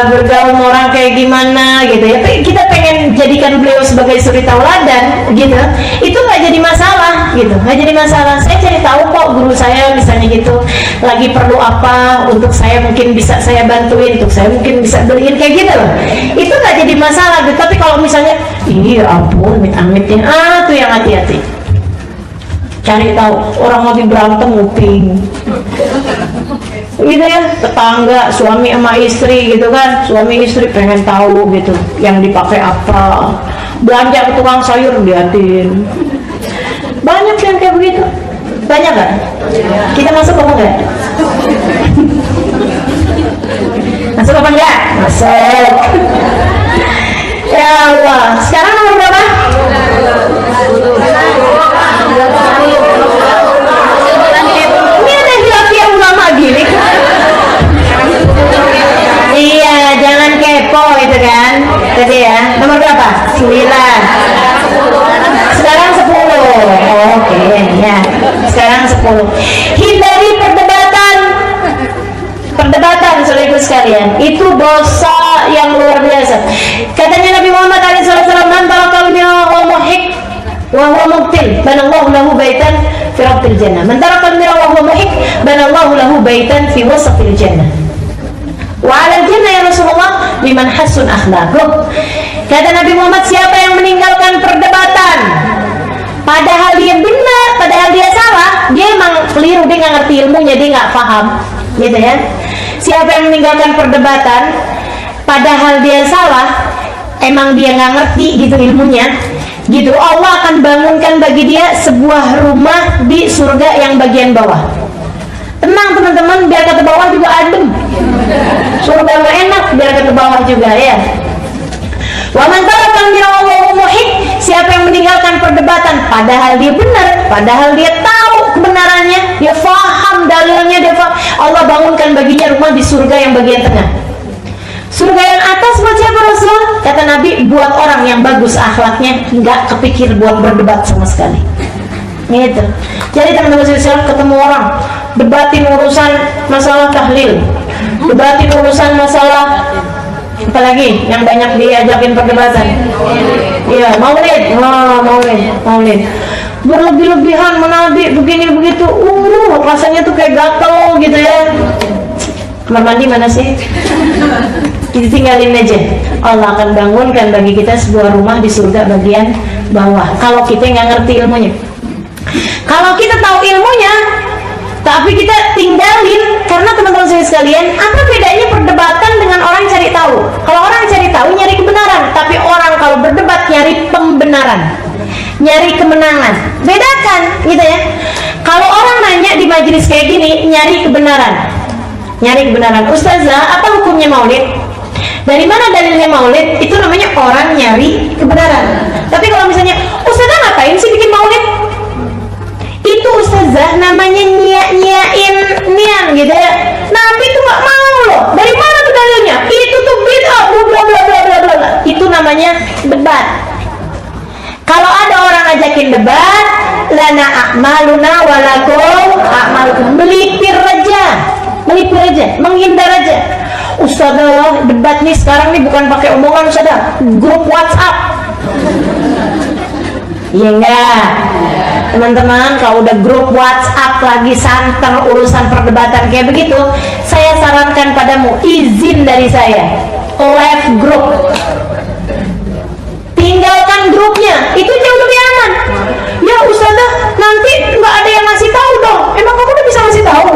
bergaul orang kayak gimana gitu ya. Kita pengen jadikan beliau sebagai suri tauladan gitu, itu nggak jadi masalah gitu, nggak jadi masalah. Saya cari tahu kok guru saya misalnya gitu lagi perlu apa, untuk saya mungkin bisa saya bantuin, untuk saya mungkin bisa beliin kayak gitu loh, itu nggak jadi masalah gitu. Tapi kalau misalnya iya ampun amit-amitnya, tuh yang hati-hati. Cari tahu orang lagi berantem nguping gitu ya, tetangga suami sama istri gitu kan, suami istri pengen tahu gitu yang dipakai apa, belanja ke tukang sayur liatin, banyak yang kayak begitu. Banyak nggak? Kita masuk apa enggak? Masuk apa enggak? Masuk. Ya Allah. Sekarang nomor berapa? Ini ada hilafiyah ulama gini. Iya, jangan kepo itu kan. Tadi ya. Nomor berapa? 9. Sekarang 10. Oke, ya. Sekarang 10. Hindari perdebatan. Perdebatan, saudara sekalian, itu dosa yang luar biasa. Katanya Nabi Muhammad SAW, "Man taraka wa muhik wa huwa mubtil, banallahu lahu baitan fi rabbil jannah. Man taraka wa huwa muhik, banallahu lahu baitan fi wasatil jannah." Wa 'alal jannah ya Rasulullah liman hasun akhlaquh. Kata Nabi Muhammad, siapa yang meninggalkan perdebatan padahal dia benar, padahal dia salah, dia emang keliru, dia nggak ngerti ilmunya, dia nggak paham, gitu ya. Siapa yang meninggalkan perdebatan padahal dia salah, emang dia nggak ngerti gitu ilmunya, gitu, Allah akan bangunkan bagi dia sebuah rumah di surga yang bagian bawah. Tenang teman-teman, biar kata bawah juga adem. Surga mah enak, biar kata bawah juga ya. Wa man taraka Allahu muhik, siapa yang meninggalkan perdebatan padahal dia benar, padahal dia tahu kebenarannya, dia faham dalilnya, dia faham, Allah bangunkan baginya rumah di surga yang bagian tengah. Surga yang atas buat siapa Rasul? Kata Nabi, buat orang yang bagus akhlaknya, nggak kepikir buat berdebat sama sekali. Gitu. Jadi teman-teman sekalian, ketemu orang debatin urusan masalah tahlil, debatin urusan masalah apalagi yang banyak diajakin perdebatan, iya, maulid, maulid, berlebih-lebihan menabi begini begitu, rasanya tuh kayak gatel gitu ya. Kamar mandi mana sih? Kita tinggalin aja. Allah akan bangunkan bagi kita sebuah rumah di surga bagian bawah. Kalau kita nggak ngerti ilmunya, kalau kita tahu ilmunya tapi kita tinggalin, karena teman-teman sekalian, apa bedanya perdebatan dengan orang cari tahu? Kalau orang cari tahu nyari kebenaran, tapi orang kalau berdebat nyari pembenaran, nyari kemenangan. Bedakan, gitu ya. Kalau orang nanya di majelis kayak gini, nyari kebenaran, nyari kebenaran. Ustazah, apa hukumnya maulid? Dari mana dalilnya maulid? Itu namanya orang nyari kebenaran. Tapi kalau misalnya, Ustazah ngapain sih bikin maulid? Itu ustazah namanya nyiain nian gitu ya. Nabi itu nggak mau loh. Dari mana tuh dalilnya? Itu tuh bid'ah, bla bla bla bla bla. Itu namanya debat. Kalau ada orang ajakin debat, lana a'maluna walakum a'malukum, melipir aja, menghindar aja. Ustazah, debat nih sekarang nih bukan pakai omongan, ustazah, grup WhatsApp. Iya enggak? Teman-teman, kalau udah grup WhatsApp lagi santer urusan perdebatan kayak begitu, saya sarankan padamu, izin dari saya, left group, tinggalkan grupnya, itu jauh lebih aman. Ya Ustazah, nanti nggak ada yang ngasih tahu dong. Emang kamu udah bisa ngasih tahu?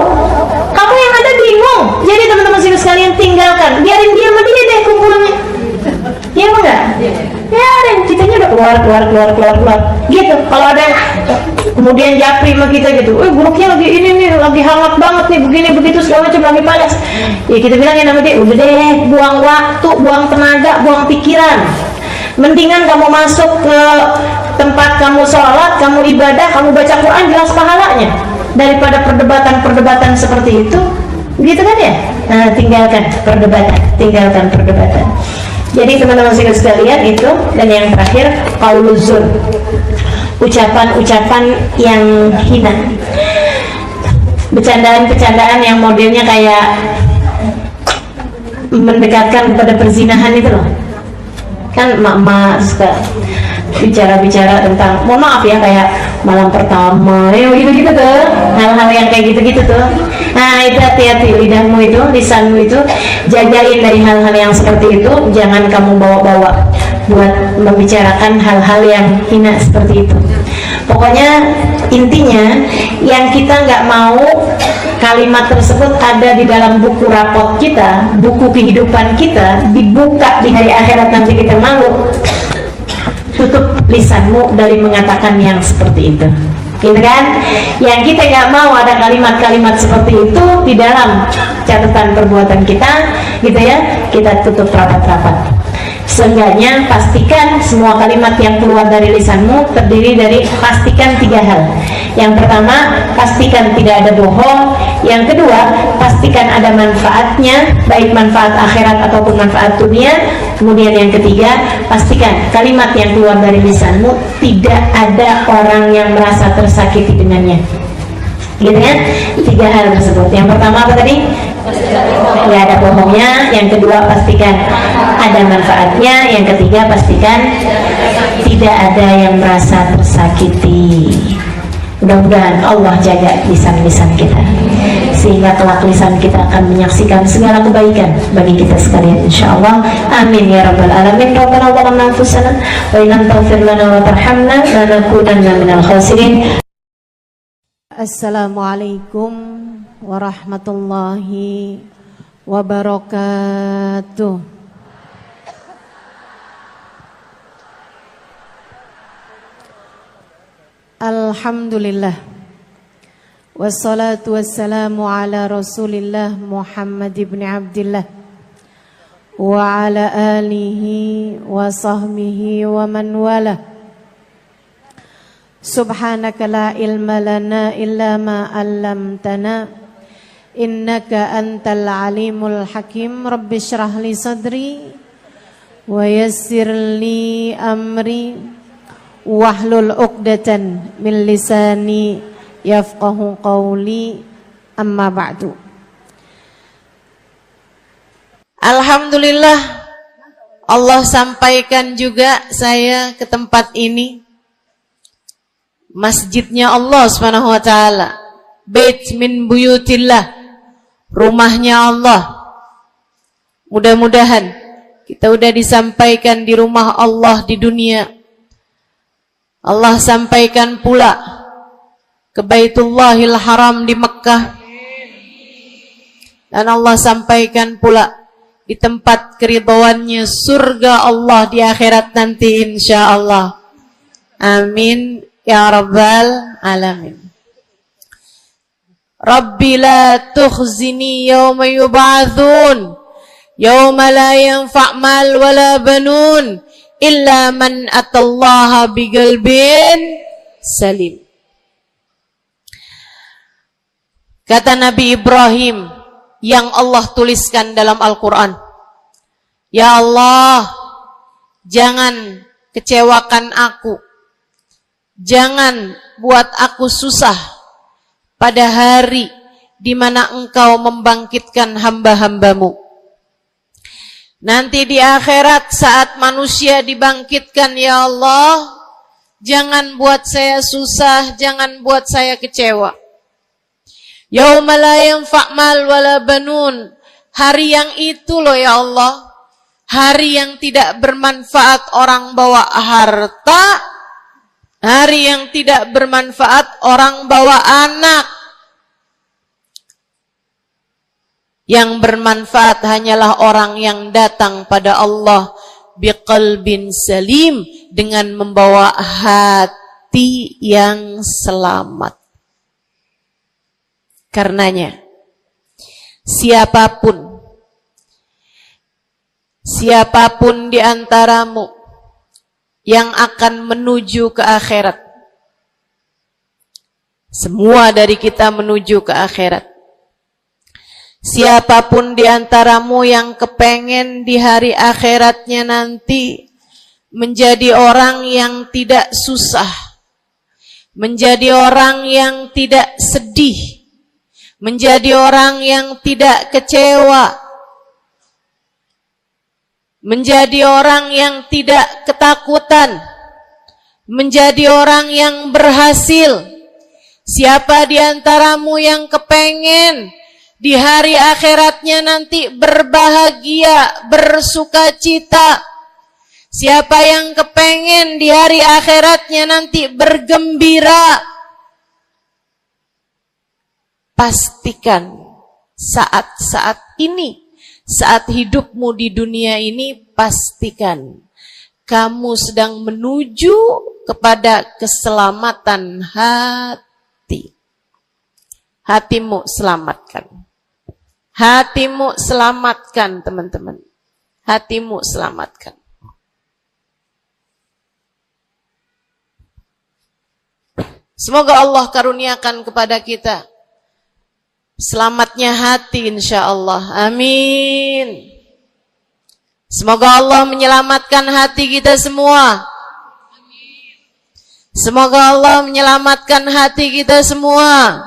Kamu yang ada bingung. Jadi teman-teman sekalian, tinggalkan, biarin dia sama dia deh kumpulannya. Iya enggak? Biarin, kitanya udah keluar gitu. Kalau ada yang kemudian japri sama kita gitu, grupnya lagi ini nih, lagi hangat banget nih, begini begitu segala macam, lagi panas, ya kita bilangin sama dia, udah deh, buang waktu, buang tenaga, buang pikiran. Mendingan kamu masuk ke tempat kamu sholat, kamu ibadah, kamu baca Quran, jelas pahalanya, daripada perdebatan seperti itu, gitu kan ya? Nah, tinggalkan perdebatan. Jadi teman-teman sekalian, itu. Dan yang terakhir, qauluzur, ucapan-ucapan yang hina, bercandaan-bercandaan yang modelnya kayak mendekatkan kepada perzinahan itu loh. Kan mak-mak suka bicara-bicara tentang, mohon maaf ya, kayak malam pertama, gitu-gitu tuh, hal-hal yang kayak gitu-gitu tuh. Nah, itu hati-hati, lidahmu itu, lisanmu itu, jagain dari hal-hal yang seperti itu. Jangan kamu bawa-bawa buat membicarakan hal-hal yang hina seperti itu. Pokoknya intinya, yang kita nggak mau kalimat tersebut ada di dalam buku rapot kita, buku kehidupan kita, dibuka di hari akhirat nanti kita malu. Tutup lisanmu dari mengatakan yang seperti itu. gitu kan? Yang kita nggak mau ada kalimat-kalimat seperti itu di dalam catatan perbuatan kita, gitu ya. Kita tutup rapat-rapat. Seenggaknya pastikan semua kalimat yang keluar dari lisanmu terdiri dari pastikan 3 hal. Yang pertama, pastikan tidak ada bohong. Yang kedua, pastikan ada manfaatnya, baik manfaat akhirat ataupun manfaat dunia. Kemudian yang ketiga, pastikan kalimat yang keluar dari lisanmu tidak ada orang yang merasa tersakiti dengannya. Gitu kan? 3 hal tersebut. Yang pertama apa tadi? Tidak ada bohongnya. Yang kedua, pastikan ada manfaatnya. Yang ketiga, pastikan tidak ada yang merasa tersakiti. Mudah-mudahan Allah jaga lisan-lisan kita, sehingga kelak lisan kita akan menyaksikan segala kebaikan bagi kita sekalian, insyaallah. Amin ya rabbal alamin. Rabbana zalamna anfusana wa in lam taghfir lana wa tarhamna lanakunanna minal khasirin. Assalamualaikum warahmatullahi wabarakatuh. Alhamdulillah, wassalatu wassalamu ala rasulillah Muhammad ibn Abdillah wa ala alihi wa sahbihi wa man wala. Subhanaka la ilma lana illa ma 'allamtana innaka antal alimul hakim. Rabbi shrah li sadri wa yassir li amri wahlul 'uqdatan min lisani yafqahu qawli. Amma ba'du. Alhamdulillah, Allah sampaikan juga saya ke tempat ini. Masjidnya Allah Subhanahu wa taala, bait min buyutillah, rumahnya Allah. Mudah-mudahan kita udah disampaikan di rumah Allah di dunia. Allah sampaikan pula ke Baitullahil Haram di Mekkah. Dan Allah sampaikan pula di tempat keridhaannya, surga Allah di akhirat nanti insyaallah. Amin ya rabbal alamin. Rabbi la tukhzini yawma yub'atsun yawma la yanfa' mal wala banun illa man atallaha biqalbin salim. Kata Nabi Ibrahim yang Allah tuliskan dalam Al-Quran, ya Allah, jangan kecewakan aku, jangan buat aku susah pada hari di mana Engkau membangkitkan hamba-hambamu. Nanti di akhirat saat manusia dibangkitkan, ya Allah, jangan buat saya susah, jangan buat saya kecewa. Yauma la yanfa' mal wala banun. Hari yang itu loh ya Allah, hari yang tidak bermanfaat orang bawa harta, hari yang tidak bermanfaat orang bawa anak. Yang bermanfaat hanyalah orang yang datang pada Allah biqalbin salim, dengan membawa hati yang selamat. Karenanya siapapun di antaramu yang akan menuju ke akhirat, semua dari kita menuju ke akhirat. Siapapun di antaramu yang kepengen di hari akhiratnya nanti menjadi orang yang tidak susah, menjadi orang yang tidak sedih, menjadi orang yang tidak kecewa, menjadi orang yang tidak ketakutan, menjadi orang yang berhasil. Siapa di antaramu yang kepengen di hari akhiratnya nanti berbahagia, bersukacita? Siapa yang kepengen di hari akhiratnya nanti bergembira? Pastikan saat-saat ini, saat hidupmu di dunia ini, pastikan kamu sedang menuju kepada keselamatan hati. Hatimu selamatkan. Hatimu selamatkan, teman-teman. Hatimu selamatkan. Semoga Allah karuniakan kepada kita selamatnya hati, insya Allah. Amin. Semoga Allah menyelamatkan hati kita semua. Semoga Allah menyelamatkan hati kita semua.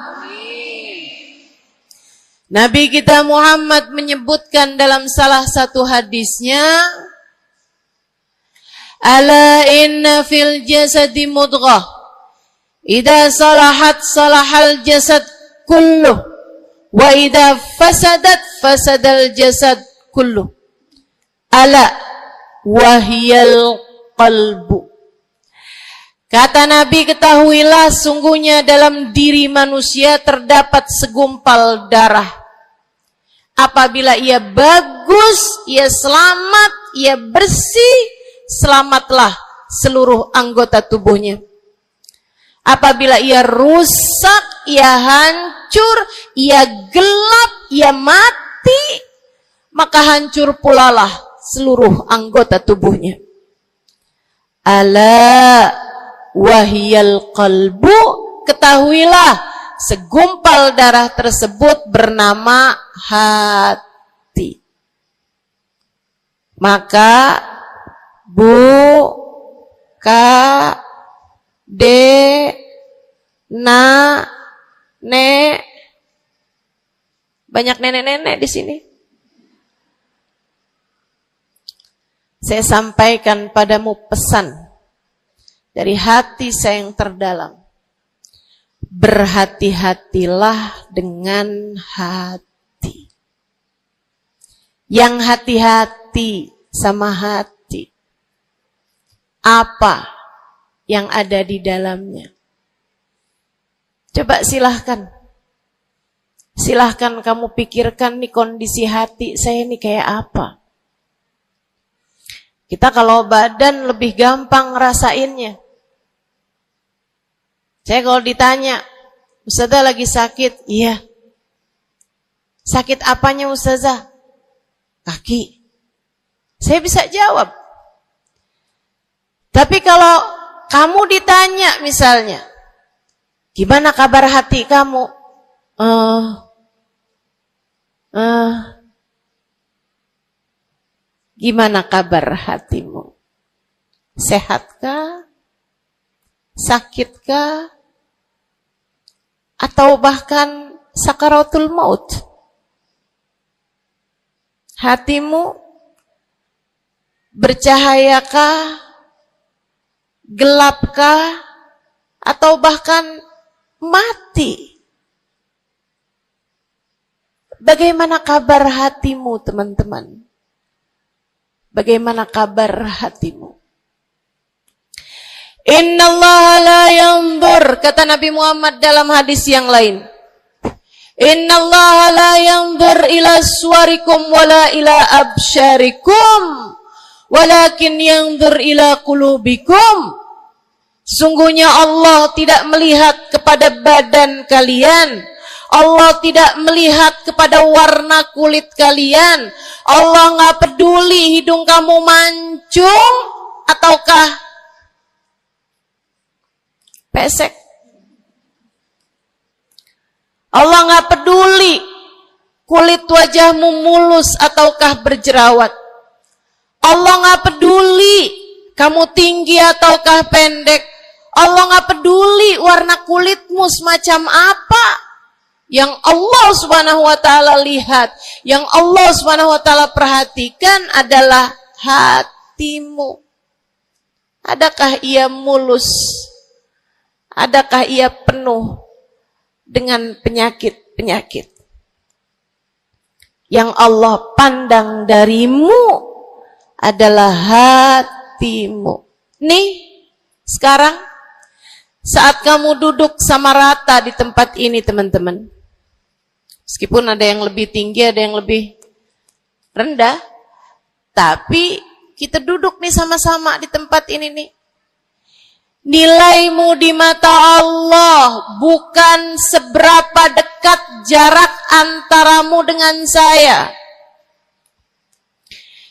Nabi kita Muhammad menyebutkan dalam salah satu hadisnya, ala inna fil jasadi mudghah, idza salahat salahal jasad kulluh, wa idza fasadat fasadal jasad kulluh. Ala wahiyal qalbu. Kata Nabi, ketahuilah sungguhnya dalam diri manusia terdapat segumpal darah. Apabila ia bagus, ia selamat, ia bersih, selamatlah seluruh anggota tubuhnya. Apabila ia rusak, ia hancur, ia gelap, ia mati, maka hancur pulalah seluruh anggota tubuhnya. Ala wahiyal qalbu, ketahuilah segumpal darah tersebut bernama hati. Maka banyak nenek-nenek di sini. Saya sampaikan padamu pesan dari hati saya yang terdalam. Berhati-hatilah dengan hati. Yang hati-hati sama hati. Apa yang ada di dalamnya? Coba silahkan. Silahkan kamu pikirkan nih kondisi hati saya ini kayak apa. Kita kalau badan lebih gampang ngerasainnya. Saya kalau ditanya, Ustazah lagi sakit? Iya. Sakit apanya Ustazah? Kaki. Saya bisa jawab. Tapi kalau kamu ditanya misalnya, gimana kabar hati kamu? Gimana kabar hatimu? Sehatkah? Sakitkah? Atau bahkan sakaratul maut? Hatimu bercahayakah? Gelapkah? Atau bahkan mati? Bagaimana kabar hatimu, teman-teman? Bagaimana kabar hatimu? Innallaha la yanzur, kata Nabi Muhammad dalam hadis yang lain. Innallaha la yanzur ila suwarikum wala ila absyarikum, walakin yanzur ila qulubikum. Sungguhnya Allah tidak melihat kepada badan kalian. Allah tidak melihat kepada warna kulit kalian. Allah nggak peduli hidung kamu mancung ataukah pesek. Allah nggak peduli kulit wajahmu mulus ataukah berjerawat. Allah nggak peduli kamu tinggi ataukah pendek. Allah nggak peduli warna kulitmu semacam apa. Yang Allah Subhanahu wa taala lihat, yang Allah Subhanahu wa taala perhatikan adalah hatimu. Adakah ia mulus? Adakah ia penuh dengan penyakit-penyakit? Yang Allah pandang darimu adalah hatimu. Nih, sekarang saat kamu duduk sama rata di tempat ini, teman-teman. Meskipun ada yang lebih tinggi, ada yang lebih rendah, tapi kita duduk nih sama-sama di tempat ini nih. Nilaimu di mata Allah bukan seberapa dekat jarak antaramu dengan saya.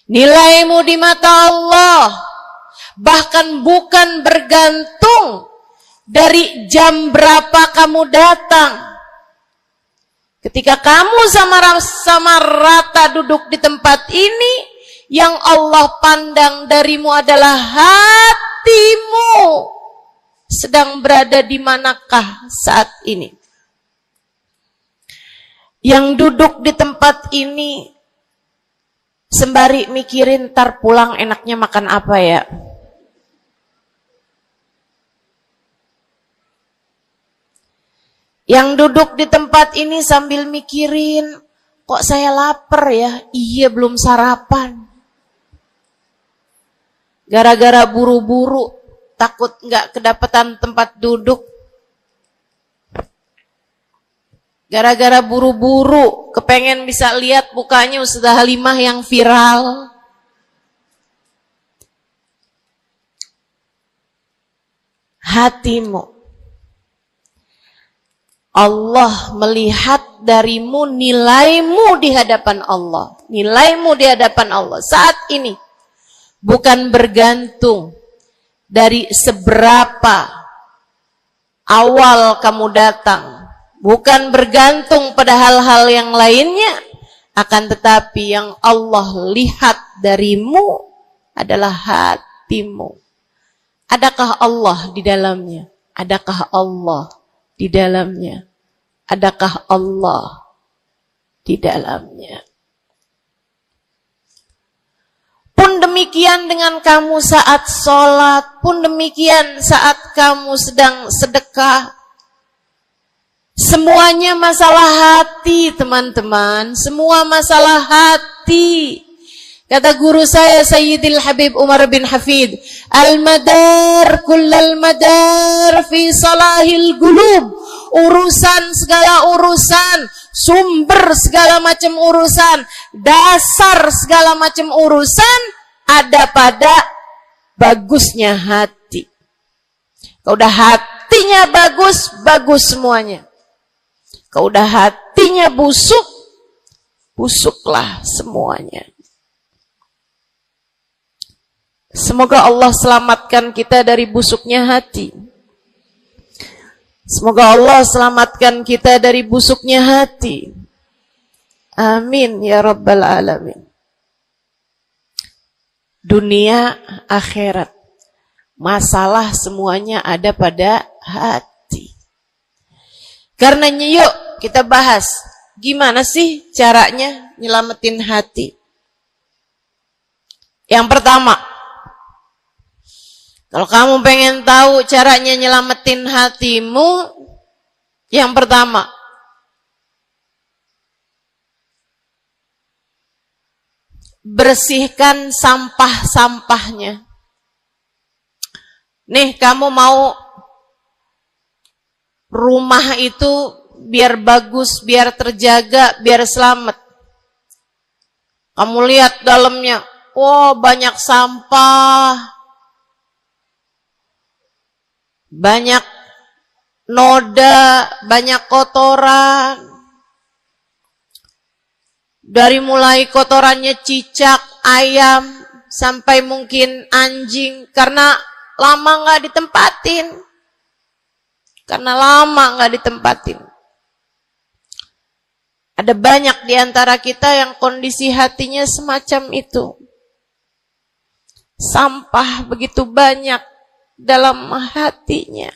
Nilaimu di mata Allah bahkan bukan bergantung dari jam berapa kamu datang. Ketika kamu sama rata duduk di tempat ini, yang Allah pandang darimu adalah hatimu sedang berada di manakah saat ini. Yang duduk di tempat ini sembari mikirin ntar pulang enaknya makan apa ya. Yang duduk di tempat ini sambil mikirin, kok saya lapar ya? Iya, belum sarapan. Gara-gara buru-buru, takut nggak kedapatan tempat duduk. Gara-gara buru-buru, kepengen bisa lihat mukanya Ustazah Halimah yang viral. Hatimu. Allah melihat darimu, nilaimu di hadapan Allah. Nilaimu di hadapan Allah saat ini bukan bergantung dari seberapa awal kamu datang, bukan bergantung pada hal-hal yang lainnya, akan tetapi yang Allah lihat darimu adalah hatimu. Adakah Allah di dalamnya? Adakah Allah di dalamnya? Adakah Allah di dalamnya? Pun demikian dengan kamu saat sholat, pun demikian saat kamu sedang sedekah. Semuanya masalah hati, teman-teman. Semua masalah hati. Kata guru saya Sayyidil Habib Umar bin Hafid, al-madar kullal madar fi salahil gulub. Urusan segala urusan, sumber segala macam urusan, dasar segala macam urusan ada pada bagusnya hati. Kalau udah hatinya bagus, bagus semuanya. Kalau udah hatinya busuk, busuklah semuanya. Semoga Allah selamatkan kita dari busuknya hati. Semoga Allah selamatkan kita dari busuknya hati. Amin ya rabbal alamin. Dunia, akhirat, masalah semuanya ada pada hati. Karenanya yuk kita bahas gimana sih caranya nyelamatin hati. Yang pertama, kalau kamu pengen tahu caranya nyelamatin hatimu, yang pertama, bersihkan sampah-sampahnya. Nih, kamu mau rumah itu biar bagus, biar terjaga, biar selamat. Kamu lihat dalamnya, oh banyak sampah, banyak noda, banyak kotoran. Dari mulai kotorannya cicak, ayam, sampai mungkin anjing, karena lama nggak ditempatin. Karena lama nggak ditempatin. Ada banyak di antara kita yang kondisi hatinya semacam itu. Sampah begitu banyak dalam hatinya.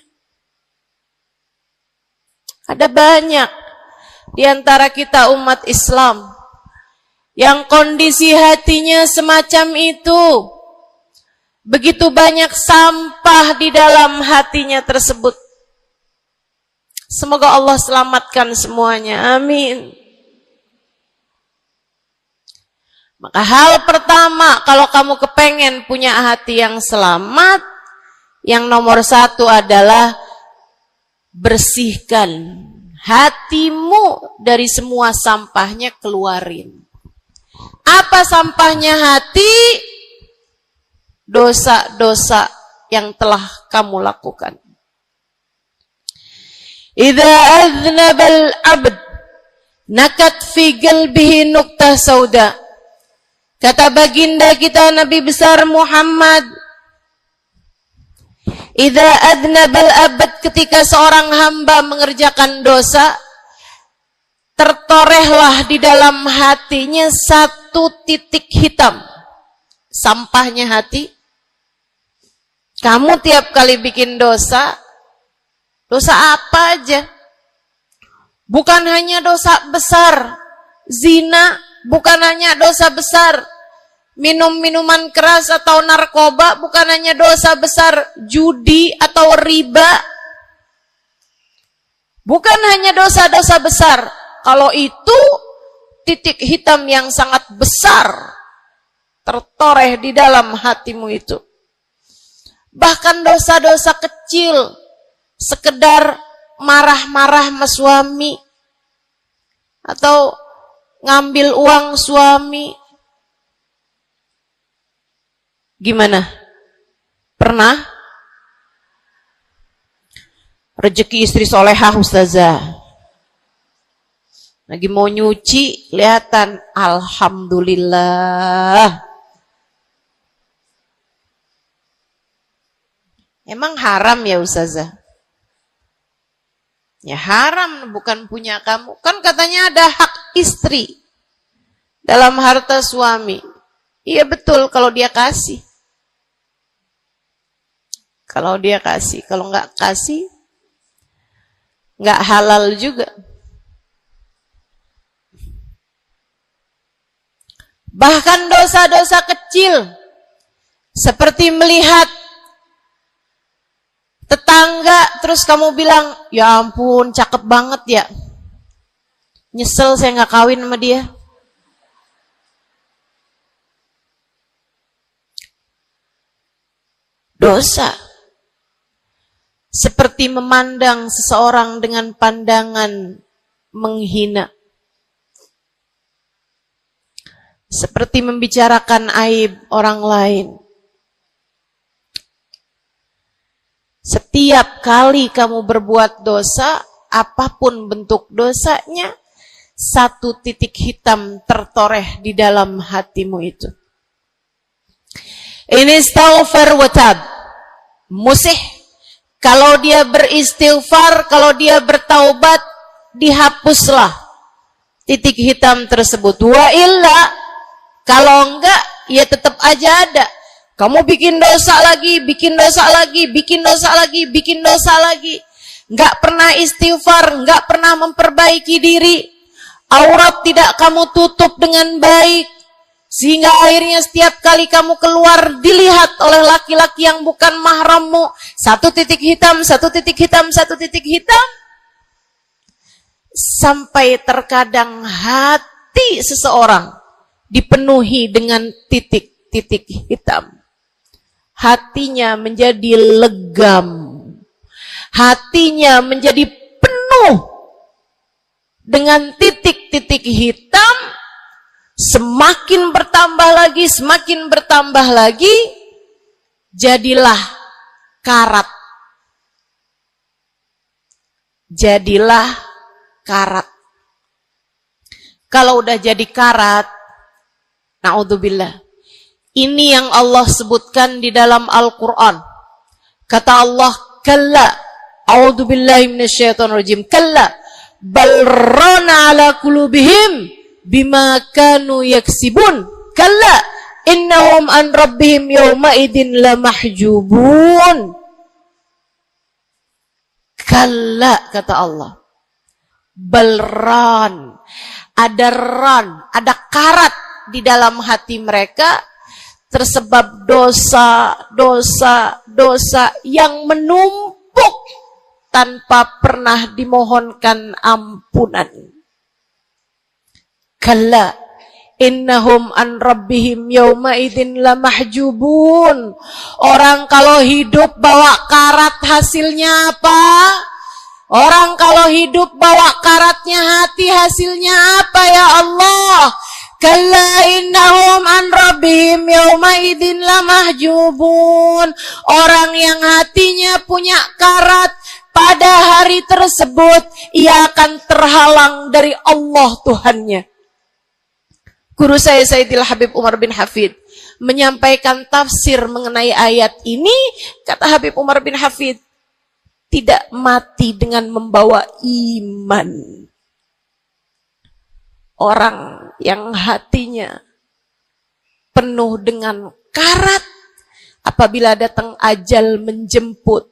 Ada banyak di antara kita umat Islam yang kondisi hatinya semacam itu. Begitu banyak sampah di dalam hatinya tersebut. Semoga Allah selamatkan semuanya. Amin. Maka hal pertama, kalau kamu kepengen punya hati yang selamat, yang nomor satu adalah bersihkan hatimu dari semua sampahnya, keluarin. Apa sampahnya hati? Dosa-dosa yang telah kamu lakukan. Idza aznabal abd nakat fi qalbihi nuqtah sauda. Kata baginda kita Nabi besar Muhammad, idza aznabal abd, ketika seorang hamba mengerjakan dosa, tertorehlah di dalam hatinya satu titik hitam. Sampahnya hati. Kamu tiap kali bikin dosa, dosa apa aja? Bukan hanya dosa besar, zina, bukan hanya dosa besar, minum minuman keras atau narkoba, bukan hanya dosa besar, judi atau riba, bukan hanya dosa-dosa besar. Kalau itu titik hitam yang sangat besar tertoreh di dalam hatimu itu. Bahkan dosa-dosa kecil, sekedar marah-marah sama suami, atau ngambil uang suami. Gimana? Pernah? Rezeki istri solehah ustazah. Lagi mau nyuci, kelihatan, alhamdulillah. Emang haram ya ustazah? Ya haram, bukan punya kamu. Kan katanya ada hak istri dalam harta suami. Iya betul kalau dia kasih. Kalau dia kasih, kalau nggak kasih, nggak halal juga. Bahkan dosa-dosa kecil, seperti melihat tetangga, terus kamu bilang, ya ampun, cakep banget ya. Nyesel saya nggak kawin sama dia. Dosa. Seperti memandang seseorang dengan pandangan menghina. Seperti membicarakan aib orang lain. Setiap kali kamu berbuat dosa, apapun bentuk dosanya, satu titik hitam tertoreh di dalam hatimu itu. Ini istighfar wa tab. Musih, kalau dia beristighfar, kalau dia bertaubat, dihapuslah titik hitam tersebut. Wa illa, kalau enggak, ya tetap aja ada. Kamu bikin dosa lagi, bikin dosa lagi, bikin dosa lagi, bikin dosa lagi. Enggak pernah istighfar, enggak pernah memperbaiki diri. Aurat tidak kamu tutup dengan baik. Sehingga akhirnya setiap kali kamu keluar dilihat oleh laki-laki yang bukan mahrammu. Satu titik hitam, satu titik hitam, satu titik hitam. Sampai terkadang hati seseorang dipenuhi dengan titik-titik hitam. Hatinya menjadi legam. Hatinya menjadi penuh dengan titik-titik hitam. Semakin bertambah lagi, semakin bertambah lagi, jadilah karat. Jadilah karat. Kalau udah jadi karat, na'udzubillah. Ini yang Allah sebutkan di dalam Al-Quran. Kata Allah, kalla, a'udzubillahi minasyaitonirrajim, kalla, balrana ala qulubihim bima kanu yaksibun, kalla, innahum an rabbihim yawma idin lamahjubun. Kalla, kata Allah, balran, ada ran, ada karat di dalam hati mereka, tersebab dosa, dosa, dosa yang menumpuk tanpa pernah dimohonkan ampunan. Kalla, innahum an rabbihim yawma idzin lamahjubun. Orang kalau hidup bawa karat hasilnya apa? Orang kalau hidup bawa karatnya hati hasilnya apa ya Allah? Kalla innahum an rabbihim yawma idzin lamahjubun. Orang yang hatinya punya karat, pada hari tersebut ia akan terhalang dari Allah Tuhannya. Guru saya Sayyidil Habib Umar bin Hafid menyampaikan tafsir mengenai ayat ini. Kata Habib Umar bin Hafid, tidak mati dengan membawa iman. Orang yang hatinya penuh dengan karat, apabila datang ajal menjemput,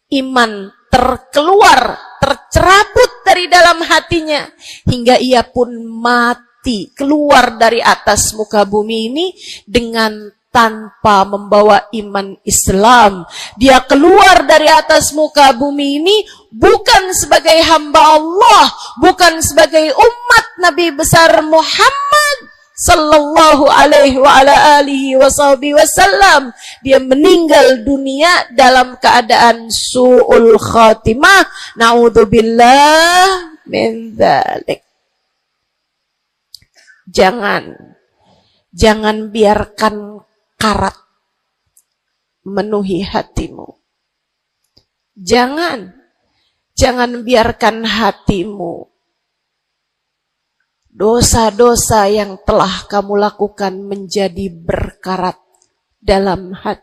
iman terkeluar, tercerabut dari dalam hatinya, hingga ia pun mati, keluar dari atas muka bumi ini dengan tanpa membawa iman Islam. Dia keluar dari atas muka bumi ini bukan sebagai hamba Allah, bukan sebagai umat Nabi besar Muhammad sallallahu alaihi wa ala alihi wasallam. Dia meninggal dunia dalam keadaan su'ul khatimah. Na'udzubillah min dzalik. Jangan biarkan karat memenuhi hatimu. Jangan biarkan hatimu, dosa-dosa yang telah kamu lakukan menjadi berkarat dalam hati.